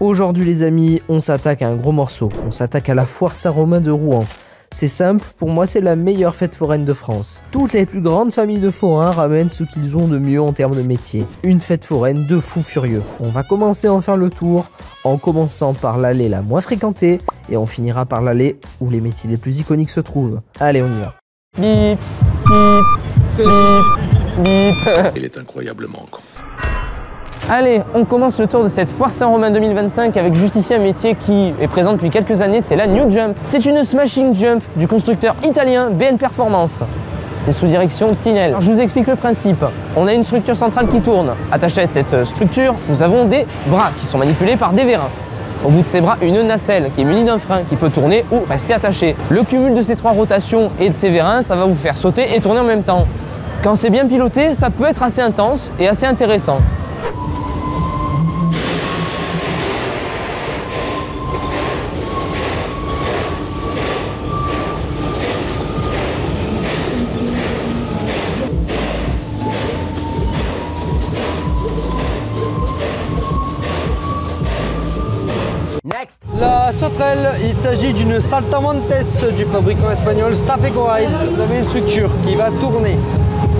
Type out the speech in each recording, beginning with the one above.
Aujourd'hui les amis, on s'attaque à un gros morceau, on s'attaque à la foire Saint-Romain de Rouen. C'est simple, pour moi c'est la meilleure fête foraine de France. Toutes les plus grandes familles de forains ramènent ce qu'ils ont de mieux en termes de métier. Une fête foraine de fous furieux. On va commencer à en faire le tour, en commençant par l'allée la moins fréquentée, et on finira par l'allée où les métiers les plus iconiques se trouvent. Allez, on y va. Bip, bip, bip, bip. Il est incroyablement con. Allez, on commence le tour de cette foire Saint-Romain 2025 avec juste ici un métier qui est présent depuis quelques années, c'est la New Jump. C'est une smashing jump du constructeur italien BN Performance. C'est sous direction Tinel. Alors, je vous explique le principe. On a une structure centrale qui tourne. Attachée à cette structure, nous avons des bras qui sont manipulés par des vérins. Au bout de ces bras, une nacelle qui est munie d'un frein qui peut tourner ou rester attaché. Le cumul de ces trois rotations et de ces vérins, ça va vous faire sauter et tourner en même temps. Quand c'est bien piloté, ça peut être assez intense et assez intéressant. La sauterelle, il s'agit d'une saltamontes du fabricant espagnol Safeco Rides. Vous avez une structure qui va tourner.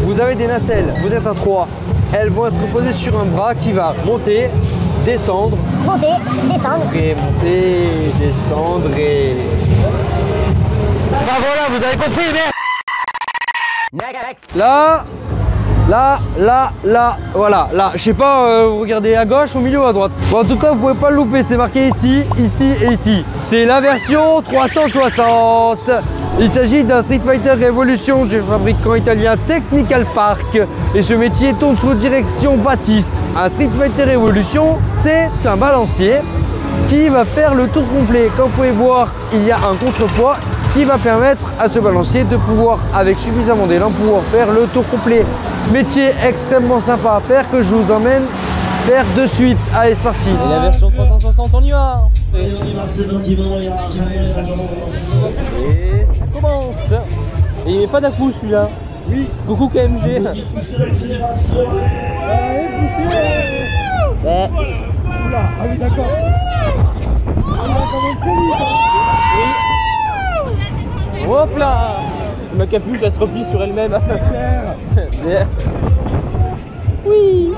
Vous avez des nacelles, vous êtes à 3. Elles vont être posées sur un bras qui va monter, descendre. Monter, descendre. Et monter, descendre et... Enfin voilà, vous avez compris, merde. Next. Là, voilà, là, je sais pas, vous regardez à gauche, au milieu ou à droite. Bon, en tout cas, vous pouvez pas le louper, c'est marqué ici, ici et ici. C'est la version 360. Il s'agit d'un Street Fighter Revolution du fabricant italien Technical Park. Et ce métier tourne sous direction Baptiste. Un Street Fighter Revolution, c'est un balancier qui va faire le tour complet. Comme vous pouvez voir, il y a un contrepoids qui va permettre à ce balancier de pouvoir, avec suffisamment d'élan, pouvoir faire le tour complet. Métier extrêmement sympa à faire que je vous emmène faire de suite. Allez, c'est parti. Et la version 360, on y va. Et on y va, c'est parti, bon voyage, allez, ça commence. Et ça commence. Et il n'est pas d'un coup celui-là. Oui. Coucou KMG. Poussez l'accélération. Allez, poussez. Ouais. Oula, ah oui, d'accord. On va quand même très vite. Oui. Hop là. Ma capuche, elle se replie sur elle-même. Yeah. Oui.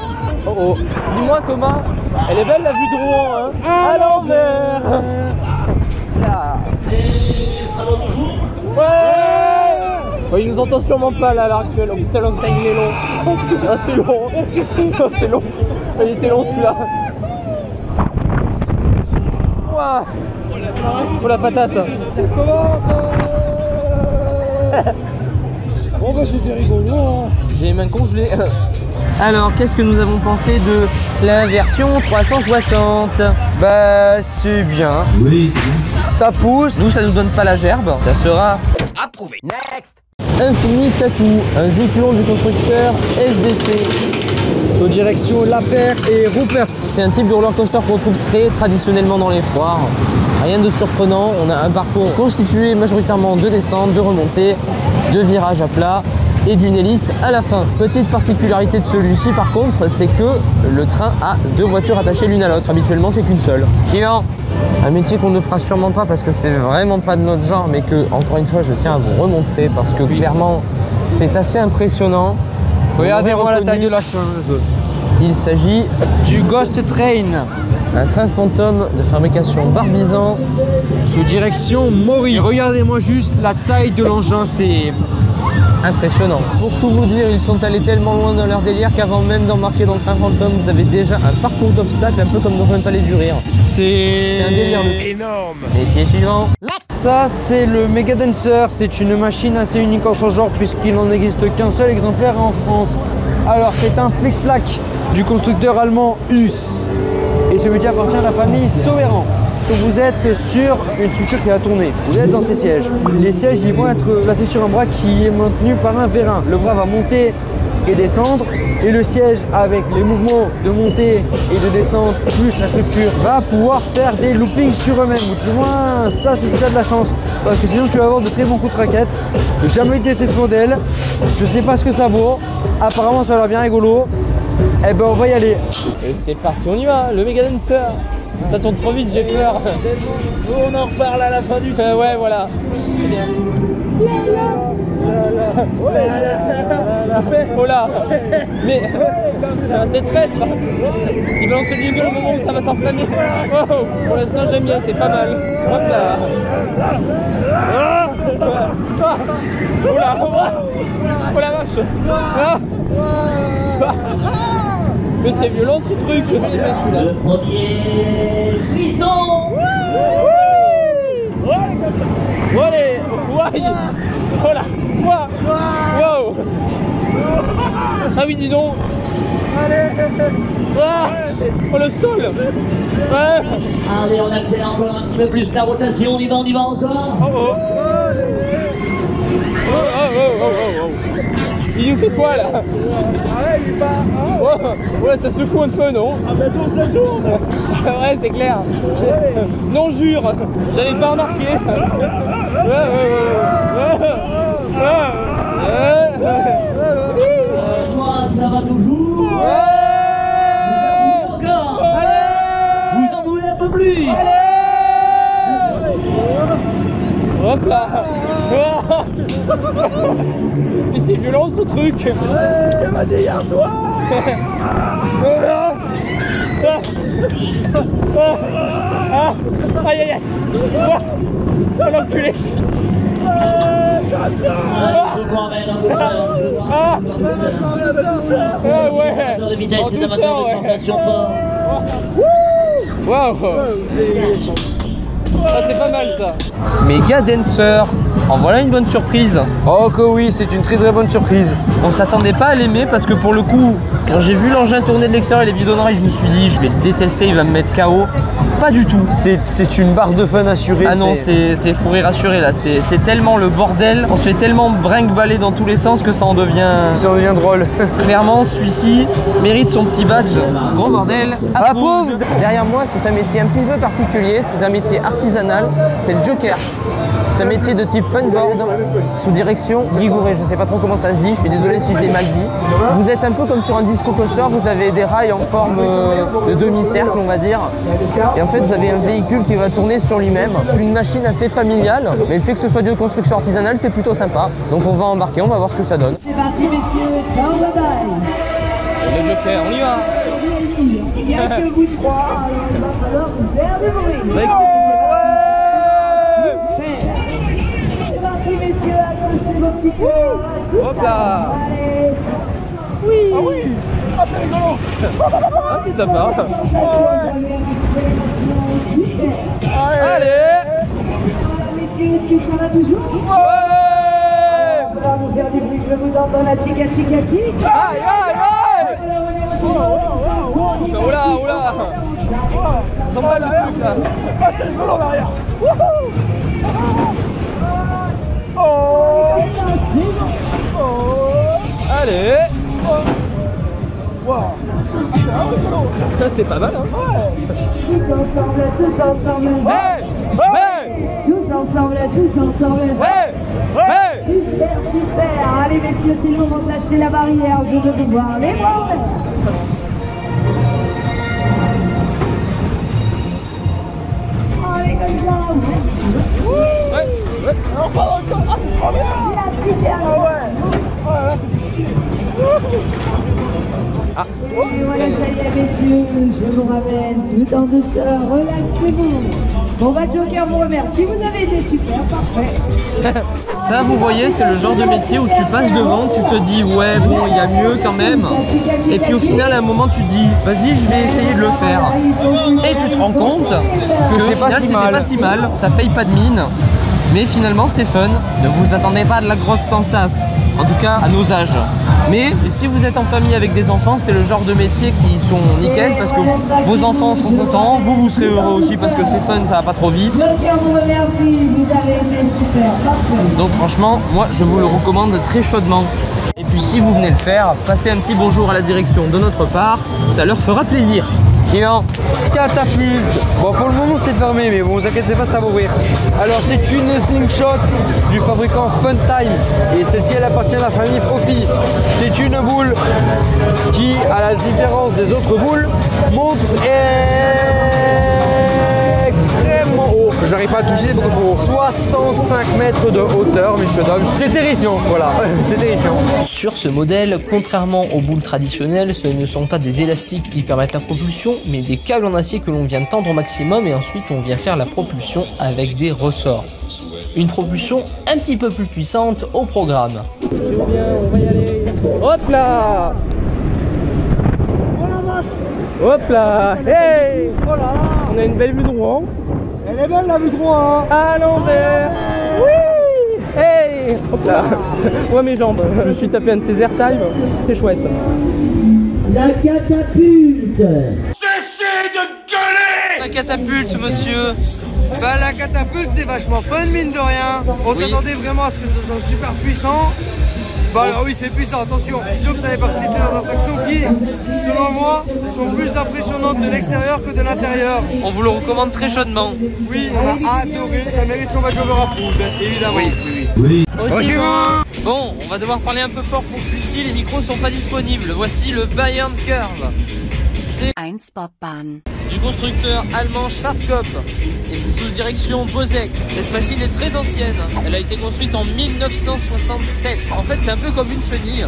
Oh oh. Dis-moi Thomas, elle est belle la vue de Rouen, hein. À l'envers. Et ça va toujours. Ouais. Oh, il nous entend sûrement pas là à l'heure actuelle. Oh putain, long time il est long. Ah, c'est long. Ah, c'est long. Il était long celui-là. Ouah. Pour la patate. Bon bah c'était rigolo, hein. J'ai les mains congelées. Alors, qu'est-ce que nous avons pensé de la version 360? Bah, c'est bien. Oui, c'est bien. Ça pousse. Nous, ça nous donne pas la gerbe. Ça sera Approuvé. Next. Infini Tattoo, un Zyklon du constructeur SDC. Sous direction Lapeyre et Rupert. C'est un type de roller coaster qu'on retrouve très traditionnellement dans les foires. Rien de surprenant, on a un parcours constitué majoritairement de descentes, de remontées, de virages à plat et d'une hélice à la fin. Petite particularité de celui-ci par contre, c'est que le train a deux voitures attachées l'une à l'autre. Habituellement, c'est qu'une seule. Suivant. Un métier qu'on ne fera sûrement pas parce que c'est vraiment pas de notre genre, mais que, encore une fois, je tiens à vous remontrer parce que clairement, c'est assez impressionnant. Regardez-moi la taille de la chose. Il s'agit Du Ghost Train. d'un train fantôme de fabrication Barbizan. Sous direction Maury. Regardez-moi juste la taille de l'engin, c'est Impressionnant. Pour tout vous dire, ils sont allés tellement loin dans leur délire qu'avant même d'embarquer dans le train fantôme, vous avez déjà un parcours d'obstacles un peu comme dans un palais du rire. C'est un délire. Énorme. Métier suivant. Ça, c'est le Mega Dancer. C'est une machine assez unique en son genre puisqu'il n'en existe qu'un seul exemplaire en France. Alors, c'est un flic-flac du constructeur allemand US. Et ce métier appartient à la famille Sauveran. Vous êtes sur une structure qui va tourner. Vous êtes dans ces sièges. Les sièges, ils vont être placés sur un bras qui est maintenu par un vérin. Le bras va monter et descendre. Et le siège, avec les mouvements de montée et de descente, plus la structure, va pouvoir faire des loopings sur eux-mêmes. Ou du moins, ça, c'est si tu as de la chance. Parce que sinon, tu vas avoir de très bons coups de raquette. J'ai jamais testé ce modèle. Je sais pas ce que ça vaut. Apparemment, ça a l'air bien rigolo. Eh ben, on va y aller. Et c'est parti, on y va, le Mega Dancer. Ça tourne trop vite, j'ai peur. On en reparle à la fin du film. Ouais, voilà. C'est bien. Oh là. Mais c'est traître. Il va lancer du gueule au moment où ça va s'enflammer. Wow. Pour l'instant j'aime bien, c'est pas mal. Hop là. Oh là. Oh la vache. Ah. Mais c'est violent ce truc. Je vais celui-là. Le premier frisson. Allez. Ouais. Oh là. Wow. Ah oui, dis donc. Ah. Oh le stall. Ouais. Allez, on accélère encore un petit peu plus la rotation. On y va encore. Oh. Il nous fait quoi là? Ah ouais, il est pas. Ouais, ça secoue un peu, non? Ah bah tourne, ça tourne. Ouais, c'est clair. Non, jure, j'avais pas remarqué. Moi, ça va toujours. Encore. Vous en voulez un peu plus. Hop là. Mais c'est violent ce truc. Ouais, va derrière toi. Aïe aïe aïe. Oh l'enculé. Je vous emmène en douceur. Ouais. Amateur de vitesse et amateur de sensations fortes. Waouh. Ah, c'est pas mal ça. Mega Dancer. En voilà une bonne surprise. Oh que oui, c'est une très bonne surprise. On s'attendait pas à l'aimer parce que pour le coup, quand j'ai vu l'engin tourner de l'extérieur et les vidéos d'enrail, je me suis dit je vais le détester, il va me mettre KO. Pas du tout. C'est une barre de fun assurée. Ah non, c'est fou rire assuré là. C'est tellement le bordel. On se fait tellement brinque-baller dans tous les sens que ça en devient drôle. Clairement, celui-ci mérite son petit badge. Gros bordel. Approved. Derrière moi, c'est un métier un petit peu particulier. C'est un métier artisanal. C'est le joker. C'est un métier de type funboard sous direction Guigouret. Je ne sais pas trop comment ça se dit, je suis désolé si je l'ai mal dit. Vous êtes un peu comme sur un disco coaster, vous avez des rails en forme de demi-cercle on va dire. Et en fait vous avez un véhicule qui va tourner sur lui-même. Une machine assez familiale, mais le fait que ce soit de construction artisanale c'est plutôt sympa. Donc on va embarquer, on va voir ce que ça donne. C'est parti messieurs, ciao bye bye. Le joker, on y va. Il n'y a que vous trois, alors il va falloir faire du bruit. C'est parti messieurs, accrochez vos petits cœurs. Hop là. Allez. Oui. Ah oui. Ah c'est rigolo. Ah c'est sympa. Allez. Messieurs, est-ce que ça va toujours? Ouais. On va vous faire du bruit, je vous entends la chica chica chica. Aïe aïe aïe. Oula, oula. Ça sent pas le truc là. Ah, c'est rigolo en arrière. Allez. Ça c'est pas mal hein. Tous ensemble, tous ensemble. Hey. Hey. Tous ensemble, tous ensemble. Hey. Hey. Super, super. Allez messieurs, c'est le moment de lâcher la barrière. Je veux vous voir les bras. Allez comme ça. Ouais. Alors, pardon, ah, c'est trop bien. La super. Ah ouais. Oh là là, c'est stylé. Ah. Et voilà, ça y est messieurs, je vous ramène tout en douceur. Relaxez-vous. Bon bah Joker vous remercie, vous avez été super, parfait. Ça vous voyez c'est le genre de métier où tu passes devant, tu te dis ouais bon il y a mieux quand même. Et puis au final à un moment tu te dis vas-y je vais essayer de le faire. Et tu te rends compte que au final c'était pas si mal, ça paye pas de mine. Mais finalement c'est fun, ne vous attendez pas à de la grosse sensace, en tout cas à nos âges. Mais si vous êtes en famille avec des enfants, c'est le genre de métier qui sont nickel parce que vos enfants seront contents, vous serez heureux aussi parce que c'est fun, ça va pas trop vite. Joker vous remercie, vous avez été super, parfait. Donc franchement, moi je vous le recommande très chaudement. Et puis si vous venez le faire, passez un petit bonjour à la direction de notre part, ça leur fera plaisir. Client. Catapulte. Bon, pour le moment c'est fermé, mais bon, vous inquiétez pas, ça va ouvrir. Alors c'est une slingshot du fabricant Funtime et celle-ci elle appartient à la famille Profi. C'est une boule qui, à la différence des autres boules, monte et que j'arrive pas à toucher, c'est beaucoup trop haut. 65 mètres de hauteur, messieurs dames. C'est terrifiant, voilà, c'est terrifiant. Sur ce modèle, contrairement aux boules traditionnelles, ce ne sont pas des élastiques qui permettent la propulsion, mais des câbles en acier que l'on vient tendre au maximum et ensuite on vient faire la propulsion avec des ressorts. Une propulsion un petit peu plus puissante au programme. C'est bien, on va y aller. Hop là! Oh la vache! Hop là! Hey! Oh là là! On a une belle vue de Rouen. Elle est belle la vue de Rouen! À l'envers! Oui! Hey! Hop là! Ouais, mes jambes. Je me suis tapé un de ces airtime. C'est chouette. La catapulte! Cessez de gueuler! La catapulte, monsieur! Bah la catapulte c'est vachement fun mine de rien. On s'attendait vraiment à ce que ce soit super puissant. Bah alors oui c'est puissant, attention. Disons que ça fait partie des attractions qui, selon moi, sont plus impressionnantes de l'extérieur que de l'intérieur. On vous le recommande très chaudement. Oui, on a adoré, ça mérite son badge over approved, évidemment. Oui. Bon, on va devoir parler un peu fort pour celui-ci, les micros sont pas disponibles. Voici le Bayern Curve. C'est du constructeur allemand Schwarzkopf et c'est sous direction Bosek. Cette machine est très ancienne, elle a été construite en 1967. En fait c'est un peu comme une chenille.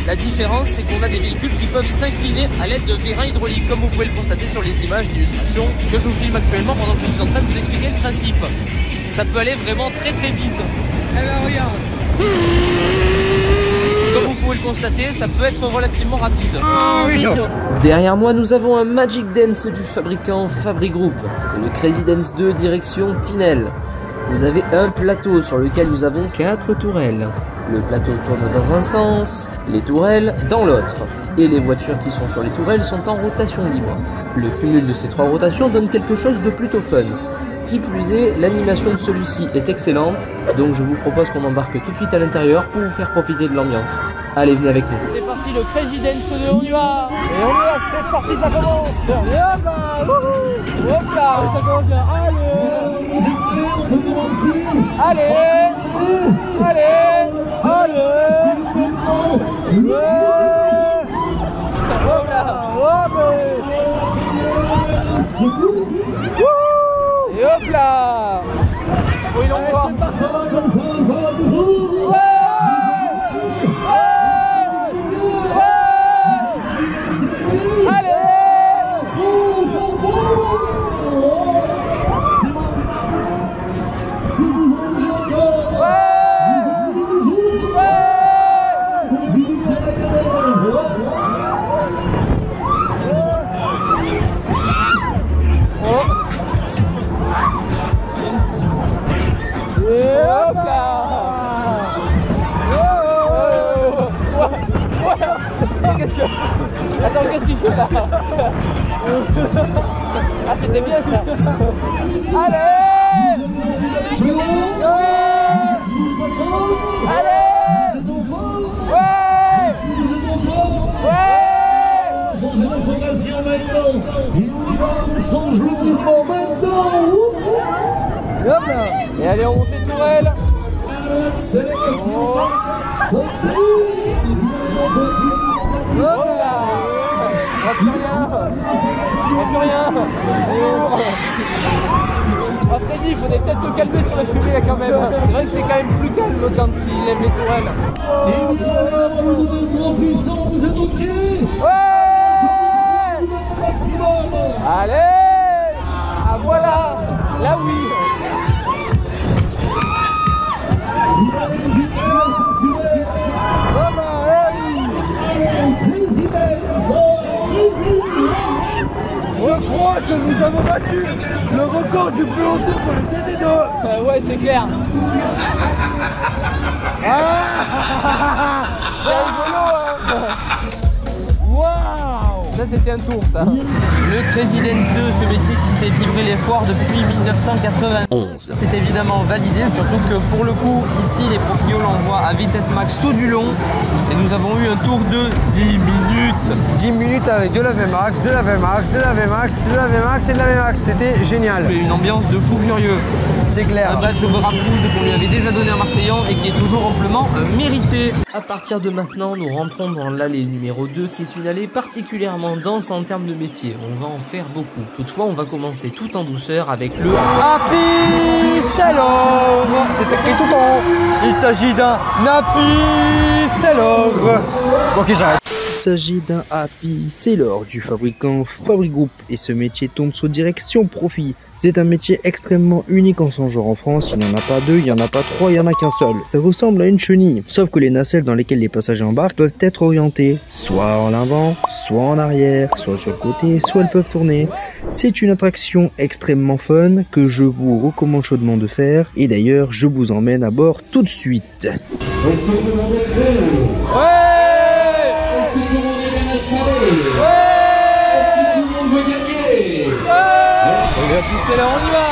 La différence c'est qu'on a des véhicules qui peuvent s'incliner à l'aide de vérins hydrauliques, comme vous pouvez le constater sur les images d'illustration que je vous filme actuellement pendant que je suis en train de vous expliquer le principe. Ça peut aller vraiment très très vite. Eh ben regarde. Comme vous pouvez le constater, ça peut être relativement rapide. Oui, derrière moi, nous avons un Magic Dance du fabricant Fabry Group. C'est le Crazy Dance 2 direction Tinel. Vous avez un plateau sur lequel nous avons 4 tourelles. Le plateau tourne dans un sens, les tourelles dans l'autre. Et les voitures qui sont sur les tourelles sont en rotation libre. Le cumul de ces 3 rotations donne quelque chose de plutôt fun. Qui plus est, l'animation de celui-ci est excellente, donc je vous propose qu'on embarque tout de suite à l'intérieur pour vous faire profiter de l'ambiance. Allez, venez avec nous. C'est parti, le Crazy Dance 2, on y va! Et on y va, c'est parti, ça commence! Et hop là! Wouhou! Hop là! Ça commence bien, allez! On peut commencer! Allez! Allez! Allez! Hop là! Hop là! C'est cool! Et hop là! Voyons voir! Ça va comme ça va toujours! Ouais! Allez! Est-ce que vous en voulez encore? Continuez à la galère! Et hop là! Qu'est-ce que... Attends, qu'est-ce qu'il fait là? Ah, c'était bien ça! Allez! Ouais! Allez! Ouais! Ouais! Changez la formation maintenant! Et on y va, on change le mouvement maintenant! Et hop là! Et allez, on monte les tourelles! Accélération! Hop là! On va plus rien! On va plus rien! Ah, Freddy, il faudrait peut-être se calmer sur la fumée là quand même. C'est vrai que c'est quand même plus calme quand il lève les tourelles. Et voilà, on vous donne le grand frisson, vous êtes OK? Ouais! Maximum! Allez! Ah voilà! Là oui! Vitesse assurée! Crazy Dance! Je crois que nous avons battu le record du plus haut sur le TD2. Ouais, c'est clair. C'est rigolo, hein. Waouh! Ça, c'était un tour, ça. Le Crazy Dance 2, ce métier qui fait vibrer les foires depuis 1991. C'est évidemment validé, surtout que pour le coup, ici, les proprios l'envoient à vitesse max tout du long. Et nous avons eu un tour de 10 minutes. 10 minutes avec de la VMAX, de la VMAX, de la VMAX, de la VMAX et de la VMAX. C'était génial. Une ambiance de fou furieux. C'est clair. Un badge over approved qu'on lui avait déjà donné à Marseillan et qui est toujours amplement mérité. À partir de maintenant, nous rentrons dans l'allée numéro 2 qui est une allée particulièrement tendance en termes de métier. On va en faire beaucoup. Toutefois, on va commencer tout en douceur avec le Happy Sailor. C'est écrit tout en haut. Il s'agit d'un Happy Sailor. Ok, j'arrête. Il s'agit d'un Happy Sailor du fabricant Fabrigroup et ce métier tombe sous direction profit. C'est un métier extrêmement unique en son genre en France, il n'y en a pas deux, il n'y en a pas trois, il n'y en a qu'un seul. Ça ressemble à une chenille, sauf que les nacelles dans lesquelles les passagers embarquent peuvent être orientées, soit en avant, soit en arrière, soit sur le côté, soit elles peuvent tourner. C'est une attraction extrêmement fun que je vous recommande chaudement de faire et d'ailleurs je vous emmène à bord tout de suite. Est-ce que tout le monde est bien installé? Est-ce que tout le monde veut gagner? Les Happy Sailor, on y va.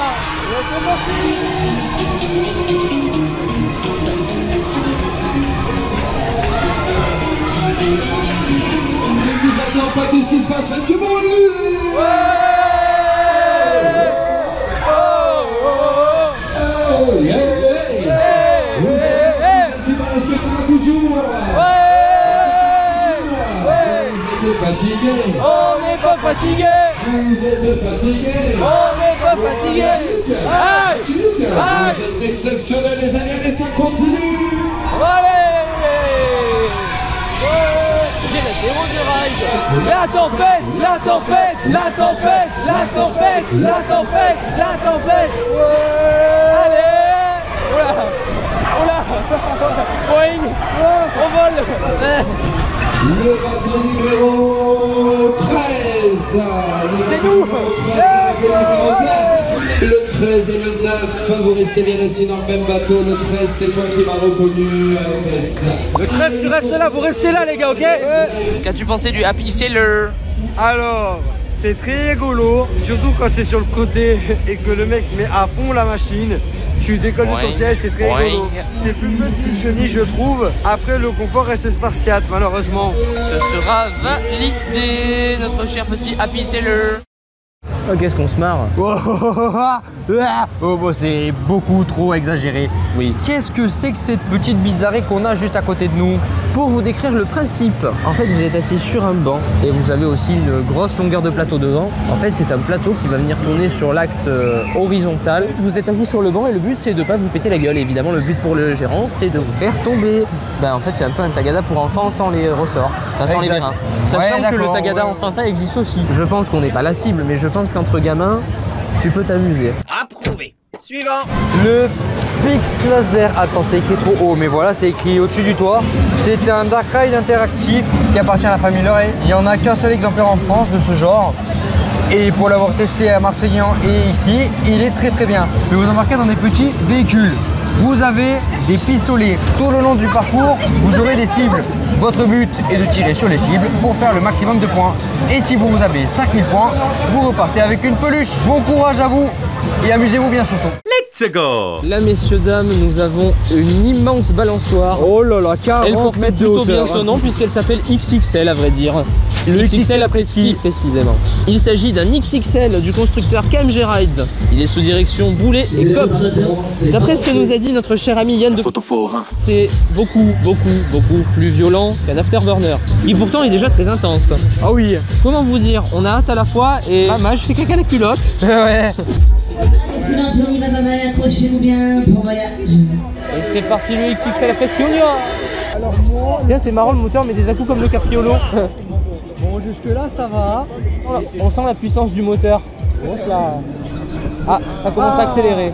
C'est parti. Je ne vous attends pas, qu'est-ce qui se passe? Faites du bruit! Fatigué. On n'est pas fatigué. Vous êtes fatigué. On n'est pas fatigué. Vous êtes exceptionnels les amis, allez ça continue. Allez. J'ai la zéro du ride. La tempête, la tempête, la tempête, la tempête, la tempête, la tempête. Allez. Oula. Boing. On vole. Le bateau numéro 13. C'est nous. Le 13 et le 9, vous restez bien assis dans le même bateau. Le 13, c'est toi qui m'as reconnu. Le 13, tu restes là, vous restez là les gars, ok? Qu'as-tu pensé du Happy Sailor? Alors, c'est très rigolo, surtout quand c'est sur le côté et que le mec met à fond la machine. Tu décolles de ton siège, c'est très rigolo. C'est plus fun qu'une chenille, je trouve. Après, le confort reste spartiate, malheureusement. Ce sera validé, notre cher petit Happy Sailor. Oh, qu'est-ce qu'on se marre. Oh, bon, c'est beaucoup trop exagéré. Oui. Qu'est-ce que c'est que cette petite bizarrerie qu'on a juste à côté de nous? Pour vous décrire le principe, en fait vous êtes assis sur un banc et vous avez aussi une grosse longueur de plateau devant. En fait c'est un plateau qui va venir tourner sur l'axe horizontal. Vous êtes assis sur le banc et le but c'est de ne pas vous péter la gueule. Et évidemment le but pour le gérant c'est de vous faire tomber. En fait c'est un peu un tagada pour enfants sans les ressorts, enfin sans les vérins. Sachant que le tagada enfantin existe aussi. Je pense qu'on n'est pas la cible mais je pense qu'entre gamins tu peux t'amuser. Approuvé. Suivant. Le Pix Laser, attends c'est écrit trop haut mais voilà c'est écrit au-dessus du toit. C'est un dark ride interactif qui appartient à la famille Leray. Il n'y en a qu'un seul exemplaire en France de ce genre. Et pour l'avoir testé à Marseillan et ici, il est très bien. Je vais vous embarquer dans des petits véhicules. Vous avez des pistolets. Tout le long du parcours, vous aurez des cibles. Votre but est de tirer sur les cibles pour faire le maximum de points. Et si vous avez 5000 points, vous repartez avec une peluche. Bon courage à vous et amusez-vous bien surtout. Let's go. Là messieurs dames, nous avons une immense balançoire. Oh là là, 40 Elle porte mètres de plutôt bien hauteur. son nom puisqu'elle s'appelle XXL à vrai dire. Le XXL apprécie précisément. Il s'agit d'un XXL du constructeur KMG Rides. Il est sous direction Boulet et Coq. D'après ce que nous a dit notre cher ami Yann de c'est beaucoup plus violent qu'un afterburner. Et pourtant il est déjà très intense. Ah oui. Comment vous dire, on a hâte à la fois et je fais caca la culotte. Ouais. Allez, c'est parti, on y va, maman, accrochez-vous bien, bon voyage. Et c'est parti le XXL après ski, on y va. Alors moi... Tiens, c'est marrant le moteur mais des à-coups comme le Capriolo. Bon jusque là ça va. On sent la puissance du moteur. Hop là. Ah, ça commence à accélérer.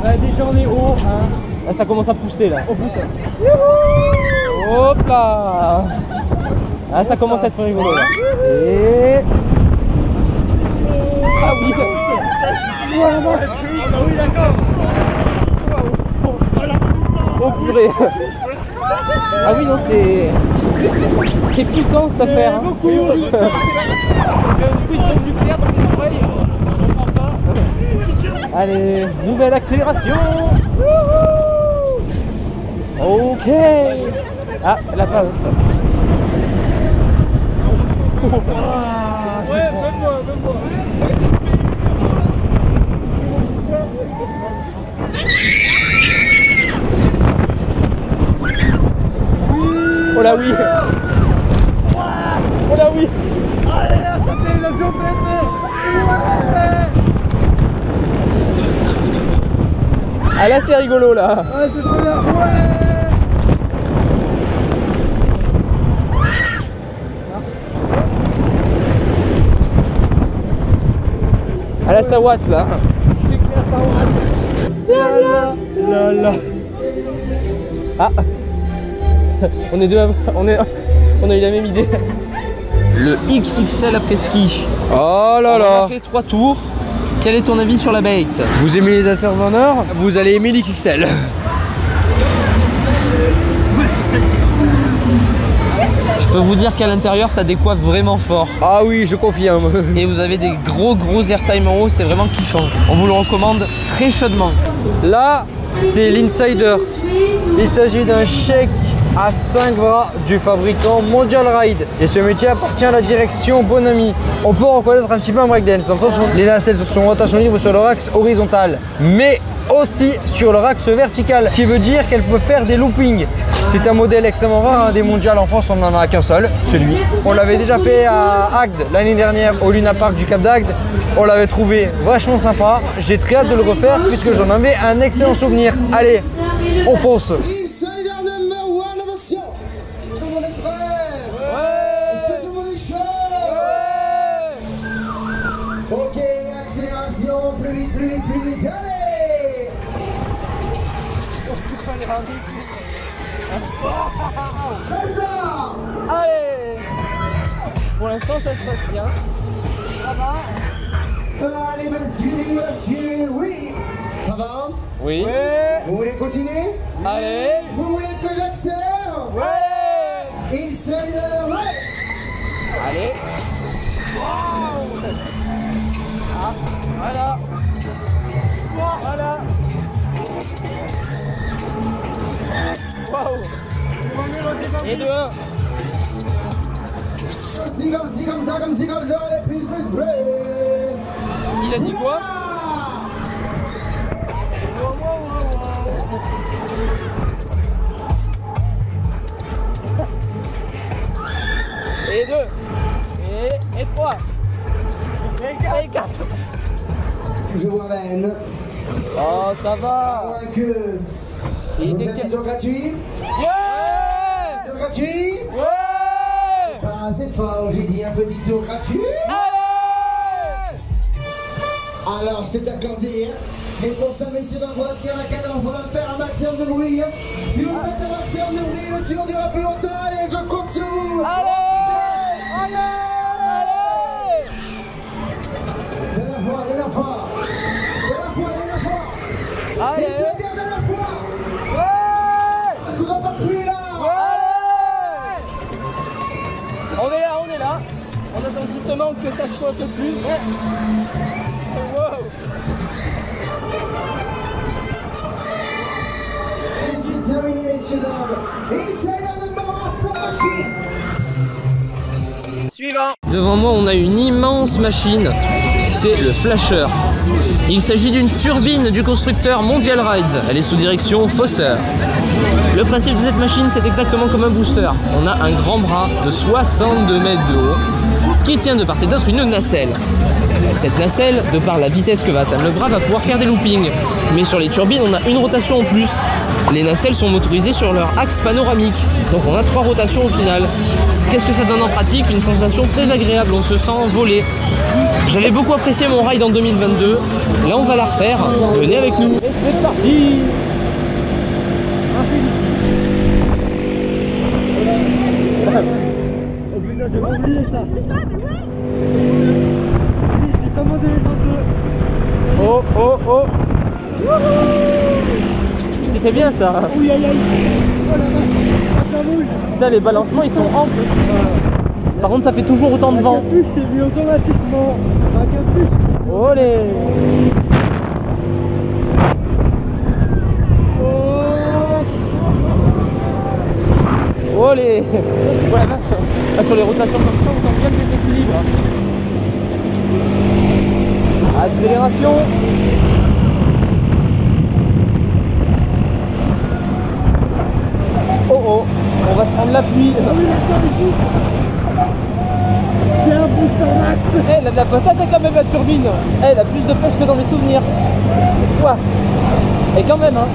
Déjà on est haut. Hein. Là, ça commence à pousser là. Oh putain. Hop là. Ah, ça commence à être rigolo là. Et... Ah oui. Oui d'accord. Oh purée. Ah oui non c'est puissant cette affaire. Hein. Beaucoup. Du coup il faut nucléaire dans les oreilles. On comprend pas. Allez, nouvelle accélération. Ok. Ah, la phase. Ouais, donne-moi. Oh là oui. Oh là oui. Ah là c'est rigolo là. Ouais, c'est trop bien. Ouais. À la Sawat là. Là, là. Ah. On est deux on a eu la même idée. Le XXL après ski. Oh là On là. a fait 3 tours. Quel est ton avis sur la bait? Vous aimez les intervenants, vous allez aimer l'XXL. Je peux vous dire qu'à l'intérieur ça décoiffe vraiment fort. Ah oui, je confirme. Et vous avez des gros airtime en haut, c'est vraiment kiffant. On vous le recommande très chaudement. Là, c'est l'insider. Il s'agit d'un chèque à 5 bras du fabricant Mondial Ride. Et ce métier appartient à la direction Bonami. On peut reconnaître un petit peu un breakdance. Les nacelles sont rotation libre sur leur axe horizontal, mais aussi sur leur axe vertical. Ce qui veut dire qu'elle peut faire des loopings. C'est un modèle extrêmement rare, hein, des mondiales en France, on n'en a qu'un seul, celui. On l'avait déjà fait à Agde l'année dernière au Luna Park du Cap d'Agde. On l'avait trouvé vachement sympa. J'ai très hâte de le refaire puisque j'en avais un excellent souvenir. Allez, on fonce. Insider number 1, attention. Tout le monde est prêt? Ouais. Est-ce que tout le monde est chaud? Ouais. Ok, accélération, plus vite, plus vite, plus vite, allez. Comme ça. Allez. Pour l'instant ça se passe bien. Ça va? Allez, bascule, oui. Ça va? Oui. Ouais. Vous voulez continuer? Allez. Vous voulez que j'accélère? Ouais. Insider, ouais. Allez. Wow. Ah, voilà. Voilà. Wow. Et 2-1. Comme si, comme ça, allez, plus. Il a dit quoi? Et 2. Et 3. Et 4. Je vous ramène. Oh, ça va. Moins que. Il Vous était faites du gratuit? Ouais. Du gratuit? Ouais. Pas assez fort, j'ai dit un petit tour gratuit. Alors c'est accordé. Et pour ça, messieurs, dans votre tir à cadence, on va faire un maximum de bruit. Si vous faites un maximum de bruit, le tour durera plus longtemps. Allez, je compte sur vous. Allez. Dernière fois. Allez. Et c'est la dernière fois. Ouais. Je vous entends plus là. Allez. On est là. On attend justement que ça soit un peu plus. Ouais. Wow. Et c'est terminé, messieurs, dames. Insider number 1, stop machine. Suivant. Devant moi, on a une immense machine. C'est le Flasher. Il s'agit d'une turbine du constructeur Mondial Rides. Elle est sous direction Foster. Le principe de cette machine, c'est exactement comme un booster. On a un grand bras de 62 mètres de haut qui tient de part et d'autre une nacelle. Cette nacelle, de par la vitesse que va atteindre le bras, va pouvoir faire des loopings. Mais sur les turbines, on a une rotation en plus. Les nacelles sont motorisées sur leur axe panoramique. Donc on a 3 rotations au final. Qu'est-ce que ça donne en pratique? Une sensation très agréable, on se sent envolé. J'avais beaucoup apprécié mon ride en 2022. Là on va la refaire. Venez avec nous. Et c'est parti. Oh putain, j'avais oublié ça. C'est comme en 2022. Oh. C'était bien ça. Oui, aïe. Oh la vache, ça bouge. Putain, les balancements ils sont amples. Par contre ça fait toujours autant de vent. Un capuche, c'est mis automatiquement. Un capuche. Olé. Olé. Oh la vache. Ah, sur les rotations comme ça on sent bien le déséquilibre. Accélération. Oh, on va se prendre la pluie. C'est un booster max. Elle a de la patate quand même la turbine. Elle a plus de pêche que dans mes souvenirs. Quoi? Et quand même, hein.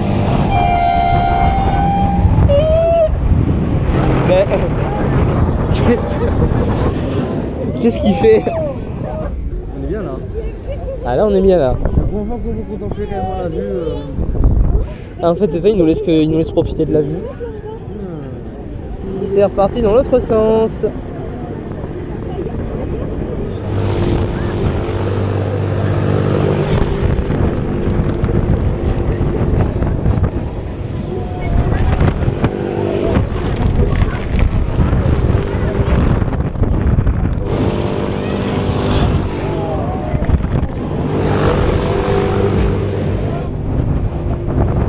Mais... Qu'est-ce qu'il fait? On est bien là. Ah là on est bien là. C'est la première fois qu'on peut contempler carrément la vue. Ah, en fait c'est ça, il nous laisse profiter de la vue. C'est reparti dans l'autre sens.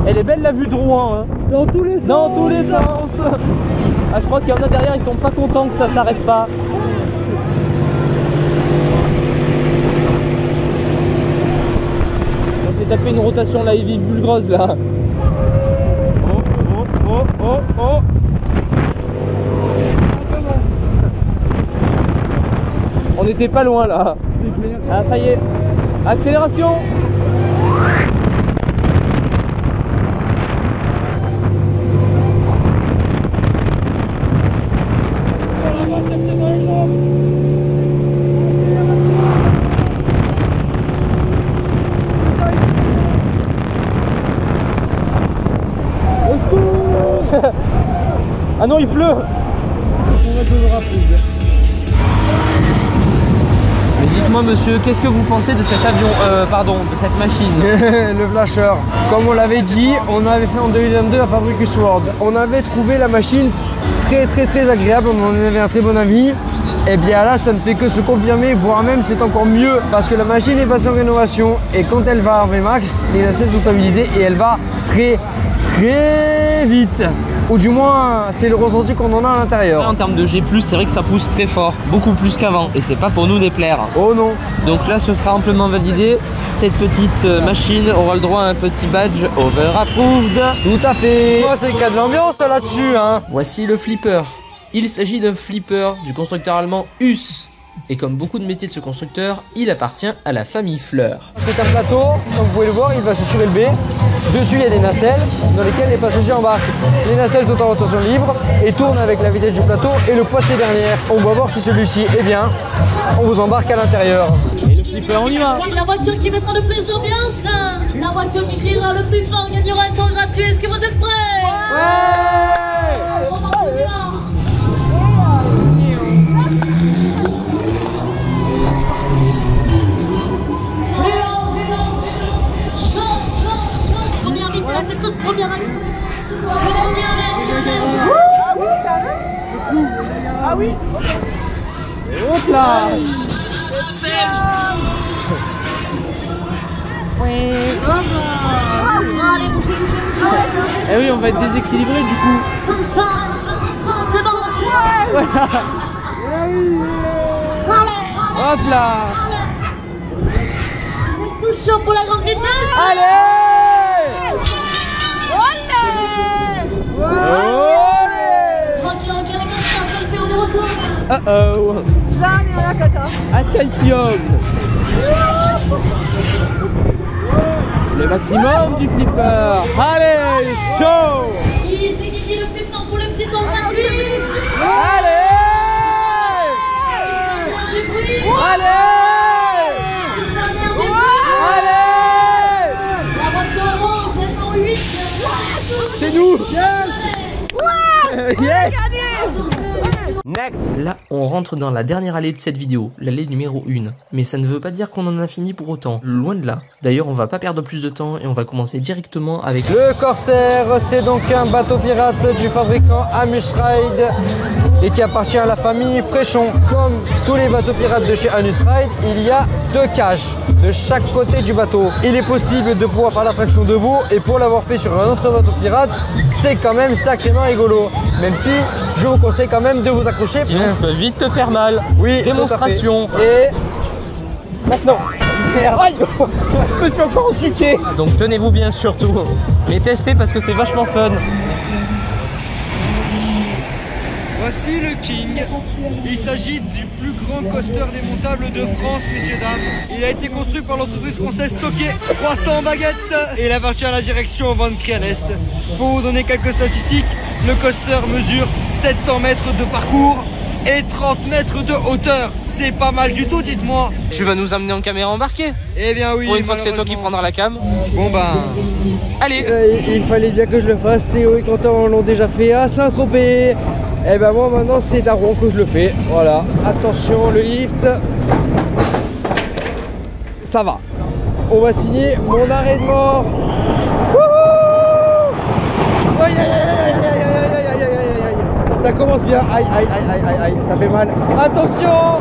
Elle est belle la vue de Rouen, hein. Dans tous les sens. Dans tous les sens. Ah, je crois qu'il y en a derrière, ils sont pas contents que ça s'arrête pas. On s'est tapé une rotation là, Vive Bulgrosse là. Oh. On n'était pas loin là. C'est clair. Ah ça y est. Accélération. Ah non, il pleut. Mais dites-moi monsieur, qu'est-ce que vous pensez de cet avion, de cette machine? Le flasher. Comme on l'avait dit, on avait fait en 2022 à Fabricus World. On avait trouvé la machine très agréable, on en avait un très bon avis. Et bien là, ça ne fait que se confirmer, voire même c'est encore mieux parce que la machine est passée en rénovation et quand elle va en VMAX, les nacelles sont stabilisées et elle va très vite. Ou du moins, c'est le ressenti qu'on en a à l'intérieur. En termes de G+, c'est vrai que ça pousse très fort, beaucoup plus qu'avant. Et c'est pas pour nous déplaire. Oh non. Donc là, ce sera amplement validé. Cette petite machine aura le droit à un petit badge Over Approved. Tout à fait. Moi, c'est qu'il y a de l'ambiance là-dessus, hein. Voici le flipper. Il s'agit d'un flipper du constructeur allemand Huss. Et comme beaucoup de métiers de ce constructeur, il appartient à la famille Fleur. C'est un plateau, comme vous pouvez le voir, il va se surélever. Dessus, il y a des nacelles dans lesquelles les passagers embarquent. Les nacelles sont en rotation libre et tournent avec la vitesse du plateau et le poids de ses dernières. On va voir si celui-ci est bien. On vous embarque à l'intérieur. Et le flipper, on y va. La voiture qui mettra le plus d'ambiance, la voiture qui criera le plus fort gagnera un temps gratuit. Est-ce que vous êtes prêts? Ouais. On va continuer. Première vitesse, c'est toute première vitesse. Ah oui. Hop là. Allez, bougez. Eh oui, on va être déséquilibré du coup. Comme ça, c'est bon. Hop là. Tout chaud pour la grande vitesse. Allez. Ok, elle est comme ça, ça le fait, on est retour. Oh. Attention. Le maximum du flipper. Allez, chaud. Qui c'est qui crie le plus fort pour le petit temps gratuit? Allez. Du bruit. Allez. Dernière du bruit. Allez. La voiture rose, elle en 8. C'est nous. Yes. Next. Là, on rentre dans la dernière allée de cette vidéo, l'allée numéro 1. Mais ça ne veut pas dire qu'on en a fini pour autant, loin de là. D'ailleurs, on va pas perdre plus de temps et on va commencer directement avec... Le Corsair, c'est donc un bateau pirate du fabricant Amus Ride et qui appartient à la famille Fréchon. Comme tous les bateaux pirates de chez Amus Ride, il y a 2 cages de chaque côté du bateau. Il est possible de pouvoir faire la traction debout et pour l'avoir fait sur un autre bateau pirate, c'est quand même sacrément rigolo. Même si je vous conseille quand même de vous accrocher. Sinon, ça peut vite te faire mal. Oui, démonstration. Et maintenant. Aïe, je me suis encore ensuqué. Donc tenez-vous bien surtout. Mais testez parce que c'est vachement fun. Voici le King. Il s'agit du plus grand grand coaster démontable de France, messieurs dames. Il a été construit par l'entreprise française Soquet, 300 baguettes, et il appartient à la direction Van Crianest. Pour vous donner quelques statistiques, le coaster mesure 700 mètres de parcours et 30 mètres de hauteur. C'est pas mal du tout, dites-moi. Tu vas nous amener en caméra embarquée? Eh bien oui. Pour une fois que c'est toi qui prendras la cam. Bon ben... Allez. Il fallait bien que je le fasse. Théo et Quentin l'ont déjà fait à Saint-Tropez. Et ben moi maintenant c'est à Rouen que je le fais. Voilà. Attention, le lift. Ça va. On va signer mon arrêt de mort. Wouhou! Aïe, aïe, aïe, aïe, aïe, aïe, aïe, aïe, aïe, aïe. Ça commence bien. Aïe, aïe, aïe, aïe, aïe, aïe. Ça fait mal. Attention!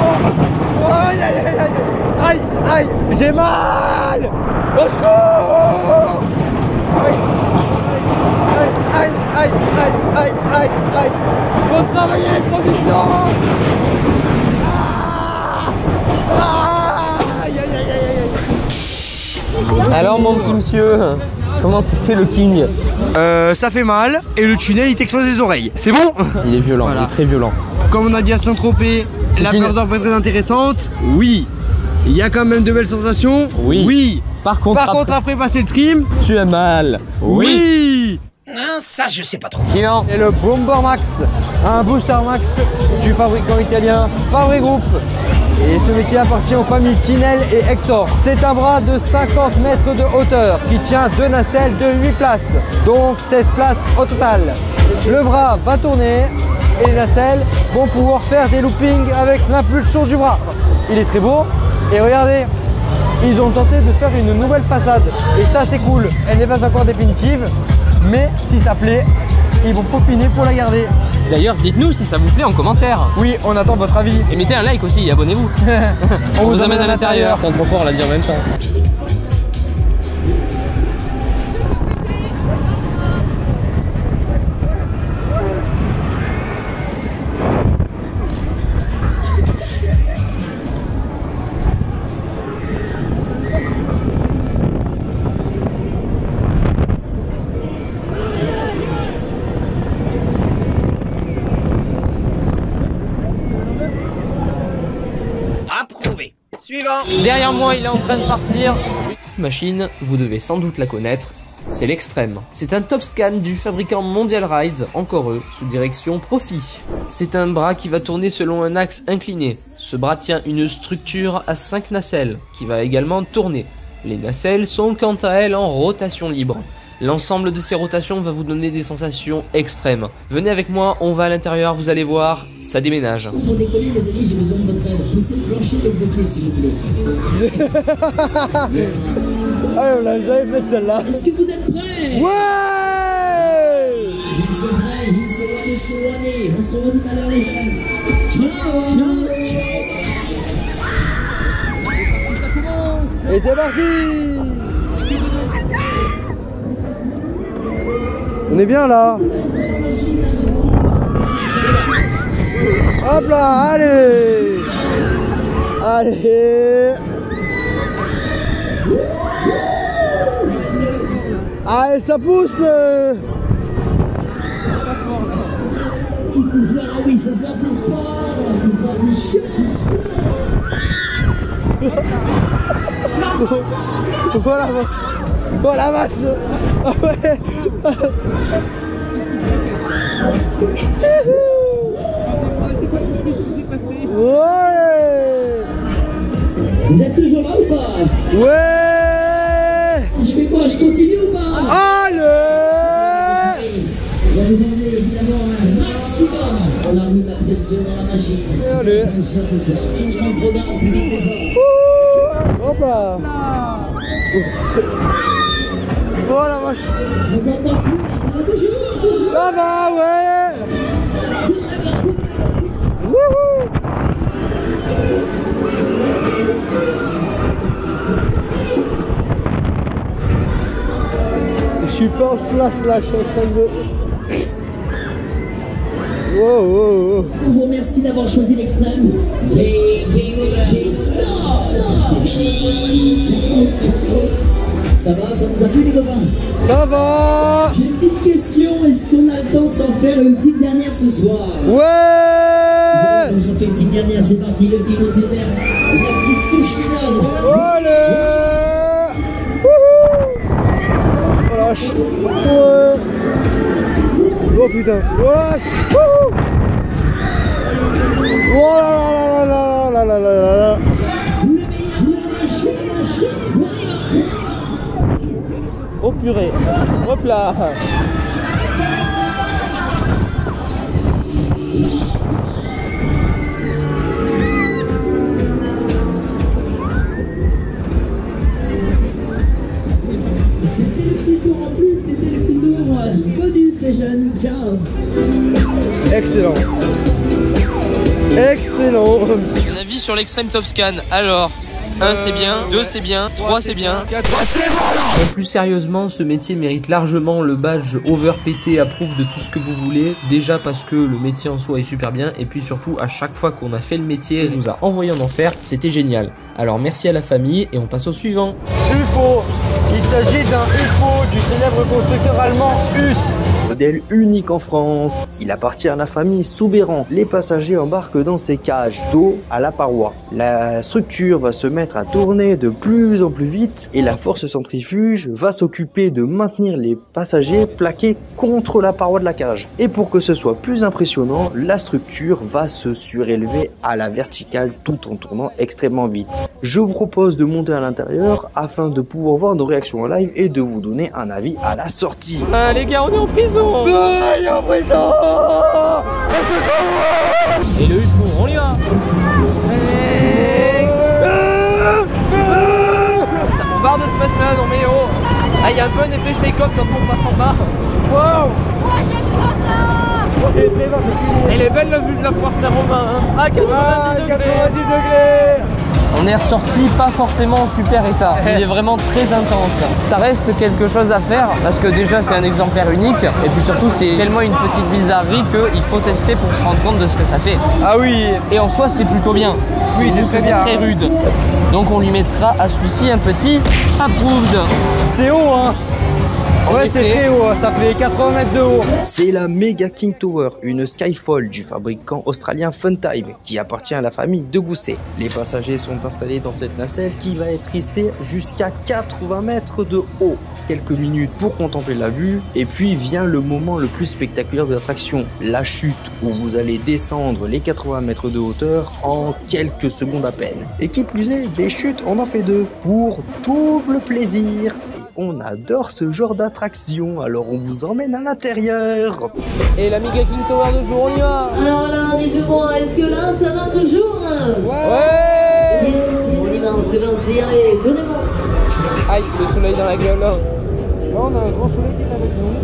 Oh. Aïe, aïe, aïe, aïe. Aïe, aïe. J'ai mal. Au secours! Aïe, aïe, aïe, aïe, aïe, aïe, aïe, aïe. Faut travailler les transitions. Aïe, aïe, aïe, aïe, aïe. Alors mon petit monsieur, comment c'était le King? Ça fait mal et le tunnel il t'explose les oreilles. C'est bon? Il est violent, voilà. Il est très violent. Comme on a dit à Saint-Tropez, la peur d'or peut être très intéressante. Oui. Il y a quand même de belles sensations. Oui. Oui. Par contre, après passer le trim, tu as mal. Oui. Ça, je sais pas trop. Kylian. Et le Bomber Max, un booster max du fabricant italien Fabri Group. Et ce métier appartient aux familles Tinel et Hector. C'est un bras de 50 mètres de hauteur qui tient 2 nacelles de 8 places, donc 16 places au total. Le bras va tourner et les nacelles vont pouvoir faire des loopings avec l'impulsion du bras. Il est très beau et regardez, ils ont tenté de faire une nouvelle façade et ça c'est cool. Elle n'est pas encore définitive, mais si ça plaît, ils vont peaufiner pour la garder. D'ailleurs, dites-nous si ça vous plaît en commentaire. Oui, on attend votre avis. Et mettez un like aussi et abonnez-vous. On vous amène à l'intérieur. C'est trop fort, on l'a dit en même temps. Approuvé. Suivant. Derrière moi, il est en train de partir. Machine, vous devez sans doute la connaître. C'est l'Extrême. C'est un top scan du fabricant Mondial Rides, encore eux, sous direction Profi. C'est un bras qui va tourner selon un axe incliné. Ce bras tient une structure à 5 nacelles, qui va également tourner. Les nacelles sont quant à elles en rotation libre. L'ensemble de ces rotations va vous donner des sensations extrêmes. Venez avec moi, on va à l'intérieur, vous allez voir, ça déménage. Pour décoller les amis, j'ai besoin de votre aide. Poussez le plancher avec vos pieds s'il vous plaît. Ah, on l'a jamais fait celle-là. Est-ce que vous êtes prêts? Ouais. Ils sont prêts, ils sont éloignés. On se revoit tout à l'heure les jeunes. Ciao, ciao. Et c'est parti. On est bien là. Hop là, allez. Allez. Allez, ça pousse. Ce soir, ah oui, ce soir c'est sport. Ce soir c'est chaud. Voilà. Oh la vache. Oh ouais. Ouais. Vous êtes toujours là ou pas? Ouais. Je fais quoi? Je continue ou pas? Allez. On va vous emmener évidemment un maximum. On a mis la pression dans la machine. Allez. Ce soir, changement de programme, plus vite plus fort. Hop là. Oh la vache. Je vous entends plus là, ça va toujours? Ça va, ouais. Tout d'accord. Wouhou. Je suis pas en place là, je suis en train de... Wow, wow, wow. On vous remercie d'avoir choisi l'Extrême. Game over. C'est fini. Ça va, ça vous a plu les copains? Ça va. J'ai une petite question, est-ce qu'on a le temps de s'en faire une petite dernière ce soir? Ouais. Allez! J'en fais une petite dernière, c'est parti, le pivot c'est vert. La petite touche finale. Allez! Wouhou! Oh lâche! Ouais! Oh putain! Oh lâche! Wouhou! Oh là là là là là là là là! Oh purée. Hop là. C'était le petit tour en plus, c'était le petit tour bonus les jeunes. Ciao. Excellent! Excellent! Un avis sur l'extrême top scan. Alors, 1 c'est bien, 2 c'est bien, 3 c'est bien. 4 c'est bon! Plus sérieusement, ce métier mérite largement le badge overpété approuve de tout ce que vous voulez. Déjà parce que le métier en soi est super bien. Et puis surtout, à chaque fois qu'on a fait le métier, il nous a envoyé en enfer. C'était génial. Alors merci à la famille et on passe au suivant. UFO! Il s'agit d'un UFO du célèbre constructeur allemand US. Modèle unique en France. Il appartient à la famille Soubéran. Les passagers embarquent dans ces cages, dos à la paroi. La structure va se mettre à tourner de plus en plus vite et la force centrifuge va s'occuper de maintenir les passagers plaqués contre la paroi de la cage. Et pour que ce soit plus impressionnant, la structure va se surélever à la verticale tout en tournant extrêmement vite. Je vous propose de monter à l'intérieur afin de pouvoir voir nos réactions en live et de vous donner un avis à la sortie. Les gars, on est en prison. Aïe, en prison! Et le UFO, on y va. Ça bombarde ce machin, non mais oh. Ah, il y a un peu un effet shake-up quand on passe en bas. Wow. Elle est belle la vue de la foire Saint-Romain, hein. Ah, 90 degrés! On est ressorti pas forcément en super état. Il est vraiment très intense. Ça reste quelque chose à faire parce que déjà c'est un exemplaire unique et puis surtout c'est tellement une petite bizarrerie qu'il faut tester pour se rendre compte de ce que ça fait. Ah oui! Et en soi c'est plutôt bien. Oui, c'est très bien. Très rude. Donc on lui mettra à celui-ci un petit approved. C'est haut, hein? Ouais, c'est très haut, ça fait 80 mètres de haut. C'est la Mega King Tower, une Skyfall du fabricant australien Funtime, qui appartient à la famille de Gousset. Les passagers sont installés dans cette nacelle qui va être hissée jusqu'à 80 mètres de haut. Quelques minutes pour contempler la vue, et puis vient le moment le plus spectaculaire de l'attraction, la chute, où vous allez descendre les 80 mètres de hauteur en quelques secondes à peine. Et qui plus est, des chutes, on en fait 2, pour double plaisir. On adore ce genre d'attraction, alors on vous emmène à l'intérieur. Et la Mega King Tower de jour, on y va. Alors là, dites-moi, est-ce que là, ça va toujours? Ouais. On y va, c'est parti, allez, tout le monde. Aïe, le soleil dans la gueule là. Là, on a un grand soleil qui est avec nous.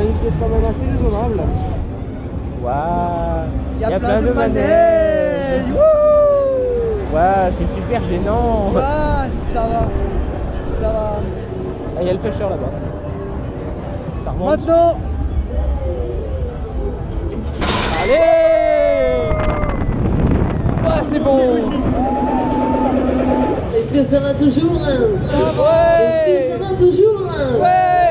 Une pièce quand même assez raisonnable. Waouh. Il y a plein de manèges. Waouh, c'est super gênant. Ah, ça va. Ça va. Ah, il y a le pêcheur là-bas. Ça remonte. Maintenant. Allez. Ah, c'est bon. Est-ce que ça va toujours? Ouais. Est-ce que ça va toujours? Ouais.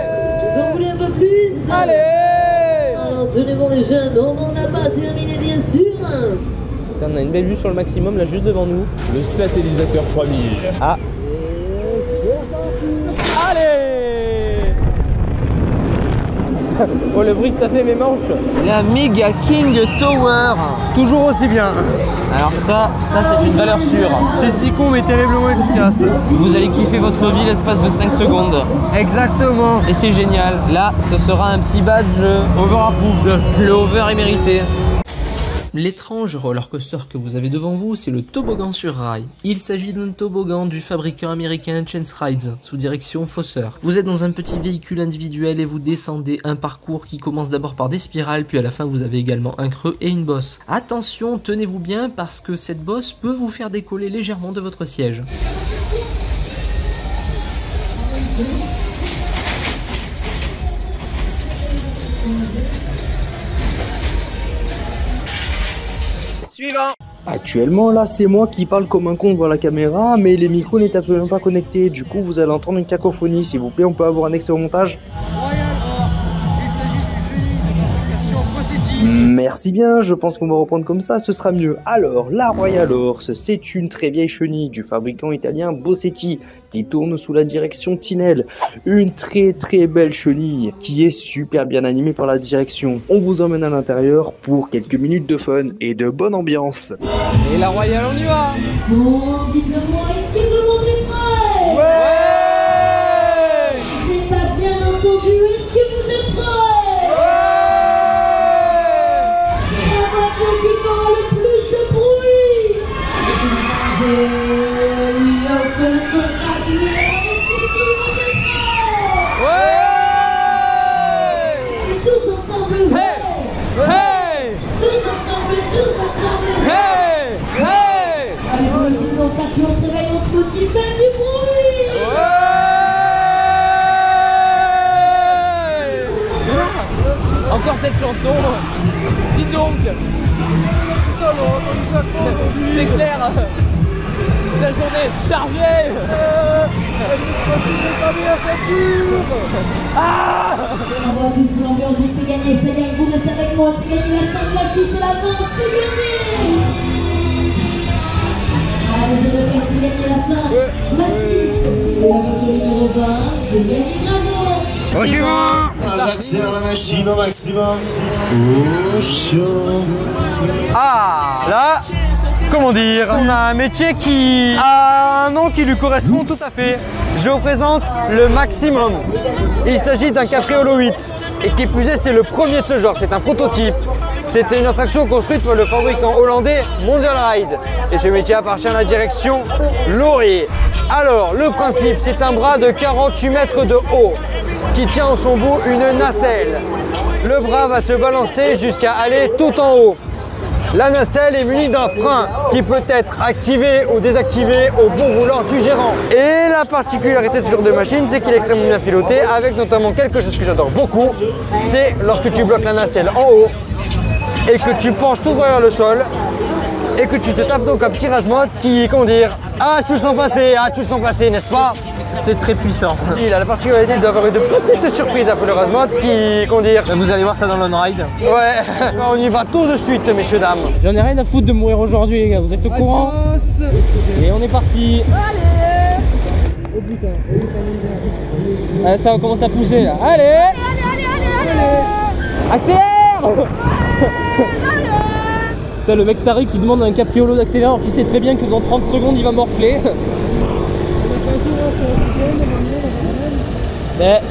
Vous en voulez un peu plus? Allez. Alors tenez bon les jeunes, on n'en a pas terminé bien sûr. Putain, on a une belle vue sur le maximum là juste devant nous. Le satellisateur 3000. Ah. Allez. Oh le bruit que ça fait mes manches. La Mega King Tower. Toujours aussi bien. Alors ça c'est une valeur sûre. C'est si con mais terriblement efficace. Vous allez kiffer votre vie l'espace de 5 secondes. Exactement. Et c'est génial. Là, ce sera un petit badge Over approved. Le over est mérité. L'étrange roller coaster que vous avez devant vous, c'est le toboggan sur rail. Il s'agit d'un toboggan du fabricant américain Chance Rides, sous direction Foster. Vous êtes dans un petit véhicule individuel et vous descendez un parcours qui commence d'abord par des spirales, puis à la fin vous avez également un creux et une bosse. Attention, tenez-vous bien parce que cette bosse peut vous faire décoller légèrement de votre siège. Suivant. Actuellement, là, c'est moi qui parle comme un con devant la caméra, mais les micros n'étaient absolument pas connectés. Du coup, vous allez entendre une cacophonie. S'il vous plaît, on peut avoir un excès au montage. Merci bien, je pense qu'on va reprendre comme ça, ce sera mieux. Alors, la Royal Horse, c'est une très vieille chenille du fabricant italien Bossetti qui tourne sous la direction Tinel. Une très belle chenille qui est super bien animée par la direction. On vous emmène à l'intérieur pour quelques minutes de fun et de bonne ambiance. Et la Royal, on y va. Bon, dites-moi, est-ce que tout le monde est prêt? Ouais. J'ai pas bien entendu, est-ce que vous êtes prêts? Qui fera le plus de bruit? J'ai le peloton gratuit. Est-ce que tout le monde est prêt? Et tous ensemble, hey! Hey! Tous ensemble, hey! Hey! Avec le peloton gratuit, on se réveille, on se motive, faites du bruit. Ouais! Encore cette chanson. Dis donc. C'est clair. La journée chargée. Ah! On va tous pour l'ambiance et c'est gagné, ça gagne, vous restez avec moi, c'est gagné la 5, la 6 et la 20, c'est gagné. Allez, je répète, c'est gagné la 5, la 6 et la voiture numéro 20, c'est gagné, bravo. J'accélère la machine au maximum. Ah, là, comment dire, on a un métier qui a un nom qui lui correspond tout à fait. Je vous présente le Maximum. Il s'agit d'un capriolo 8 et qui plus est, c'est le premier de ce genre, c'est un prototype. C'était une attraction construite par le fabricant hollandais Mondial Ride et ce métier appartient à la direction Laurier. Alors, le principe, c'est un bras de 48 mètres de haut qui tient en son bout une nacelle. Le bras va se balancer jusqu'à aller tout en haut. La nacelle est munie d'un frein qui peut être activé ou désactivé au bon vouloir du gérant. Et la particularité de ce genre de machine, c'est qu'il est extrêmement bien piloté avec notamment quelque chose que j'adore beaucoup, c'est lorsque tu bloques la nacelle en haut et que tu penches tout vers le sol et que tu te tapes donc un petit rase-motte qui, comment dire, tu le sens passer, n'est-ce pas? C'est très puissant. Il a la particularité d'avoir eu de petites surprises après le rase-motte qui, comment dire... Vous allez voir ça dans l'on-ride. Ouais, on y va tout de suite, messieurs, dames. J'en ai rien à foutre de mourir aujourd'hui, les gars, vous êtes au courant? Et on est parti. Allez! Oh putain, ah, ça va commencer à pousser là. Allez! Accélère! Putain, le mec taré qui demande à un capriolo d'accélérer alors qu'il sait très bien que dans 30 secondes il va morfler. Mais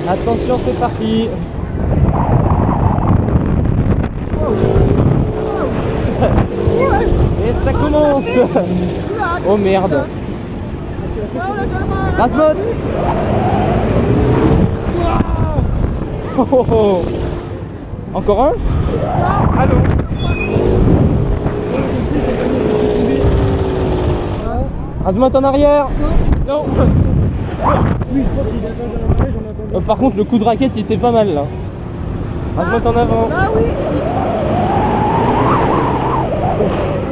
attention, c'est parti. Et ça commence. Oh merde. Rase-motte. Oh, oh, oh. Encore un? Allô. Rase-motte en arrière. Non. Par contre, le coup de raquette il était pas mal là. Rase-motte en avant. Ah oui.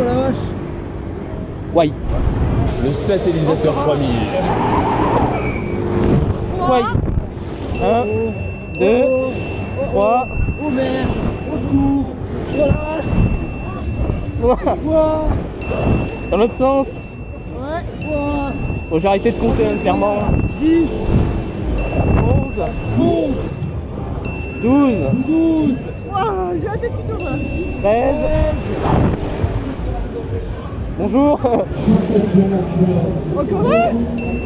Oh la vache. Ouais. Le satellisateur 3000. Ouais. 1, 2, 3. Oh merde. Au secours. Voilà. Dans l'autre sens. Ouais. Bon, j'ai arrêté de compter, hein, clairement. 10, 11, 12, 12, j'ai la tête qui tourne. 13. Bonjour. Encore un?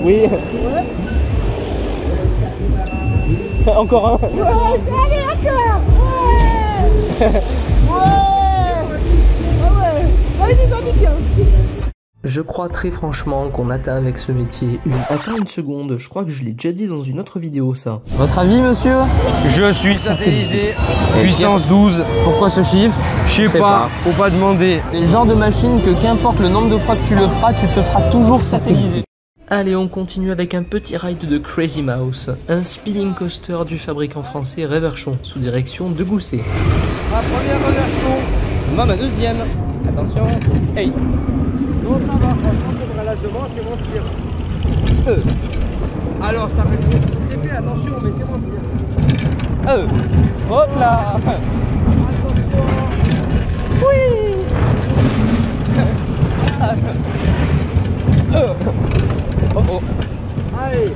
Oui. Ouais. Encore un. Ouais, allez, d'accord. Ouais. Je crois très franchement qu'on atteint avec ce métier une... Attends une seconde, je crois que je l'ai déjà dit dans une autre vidéo ça. Votre avis, monsieur? Je suis satellisé, puissance 12. Pourquoi ce chiffre? Je sais pas, faut pas demander. C'est le genre de machine que qu'importe le nombre de fois que tu le feras, tu te feras toujours satelliser. Allez, on continue avec un petit ride de Crazy Mouse, un spinning coaster du fabricant français Reverchon, sous direction de Gousset. Ma première Reverchon, ma deuxième. Attention. Hey. Non, ça va, franchement, pour un lâche devant, c'est moins pire. Alors, ça fait trop épais, attention, mais c'est moins pire. Hop là. Attention. Oui. Oh oh. Allez,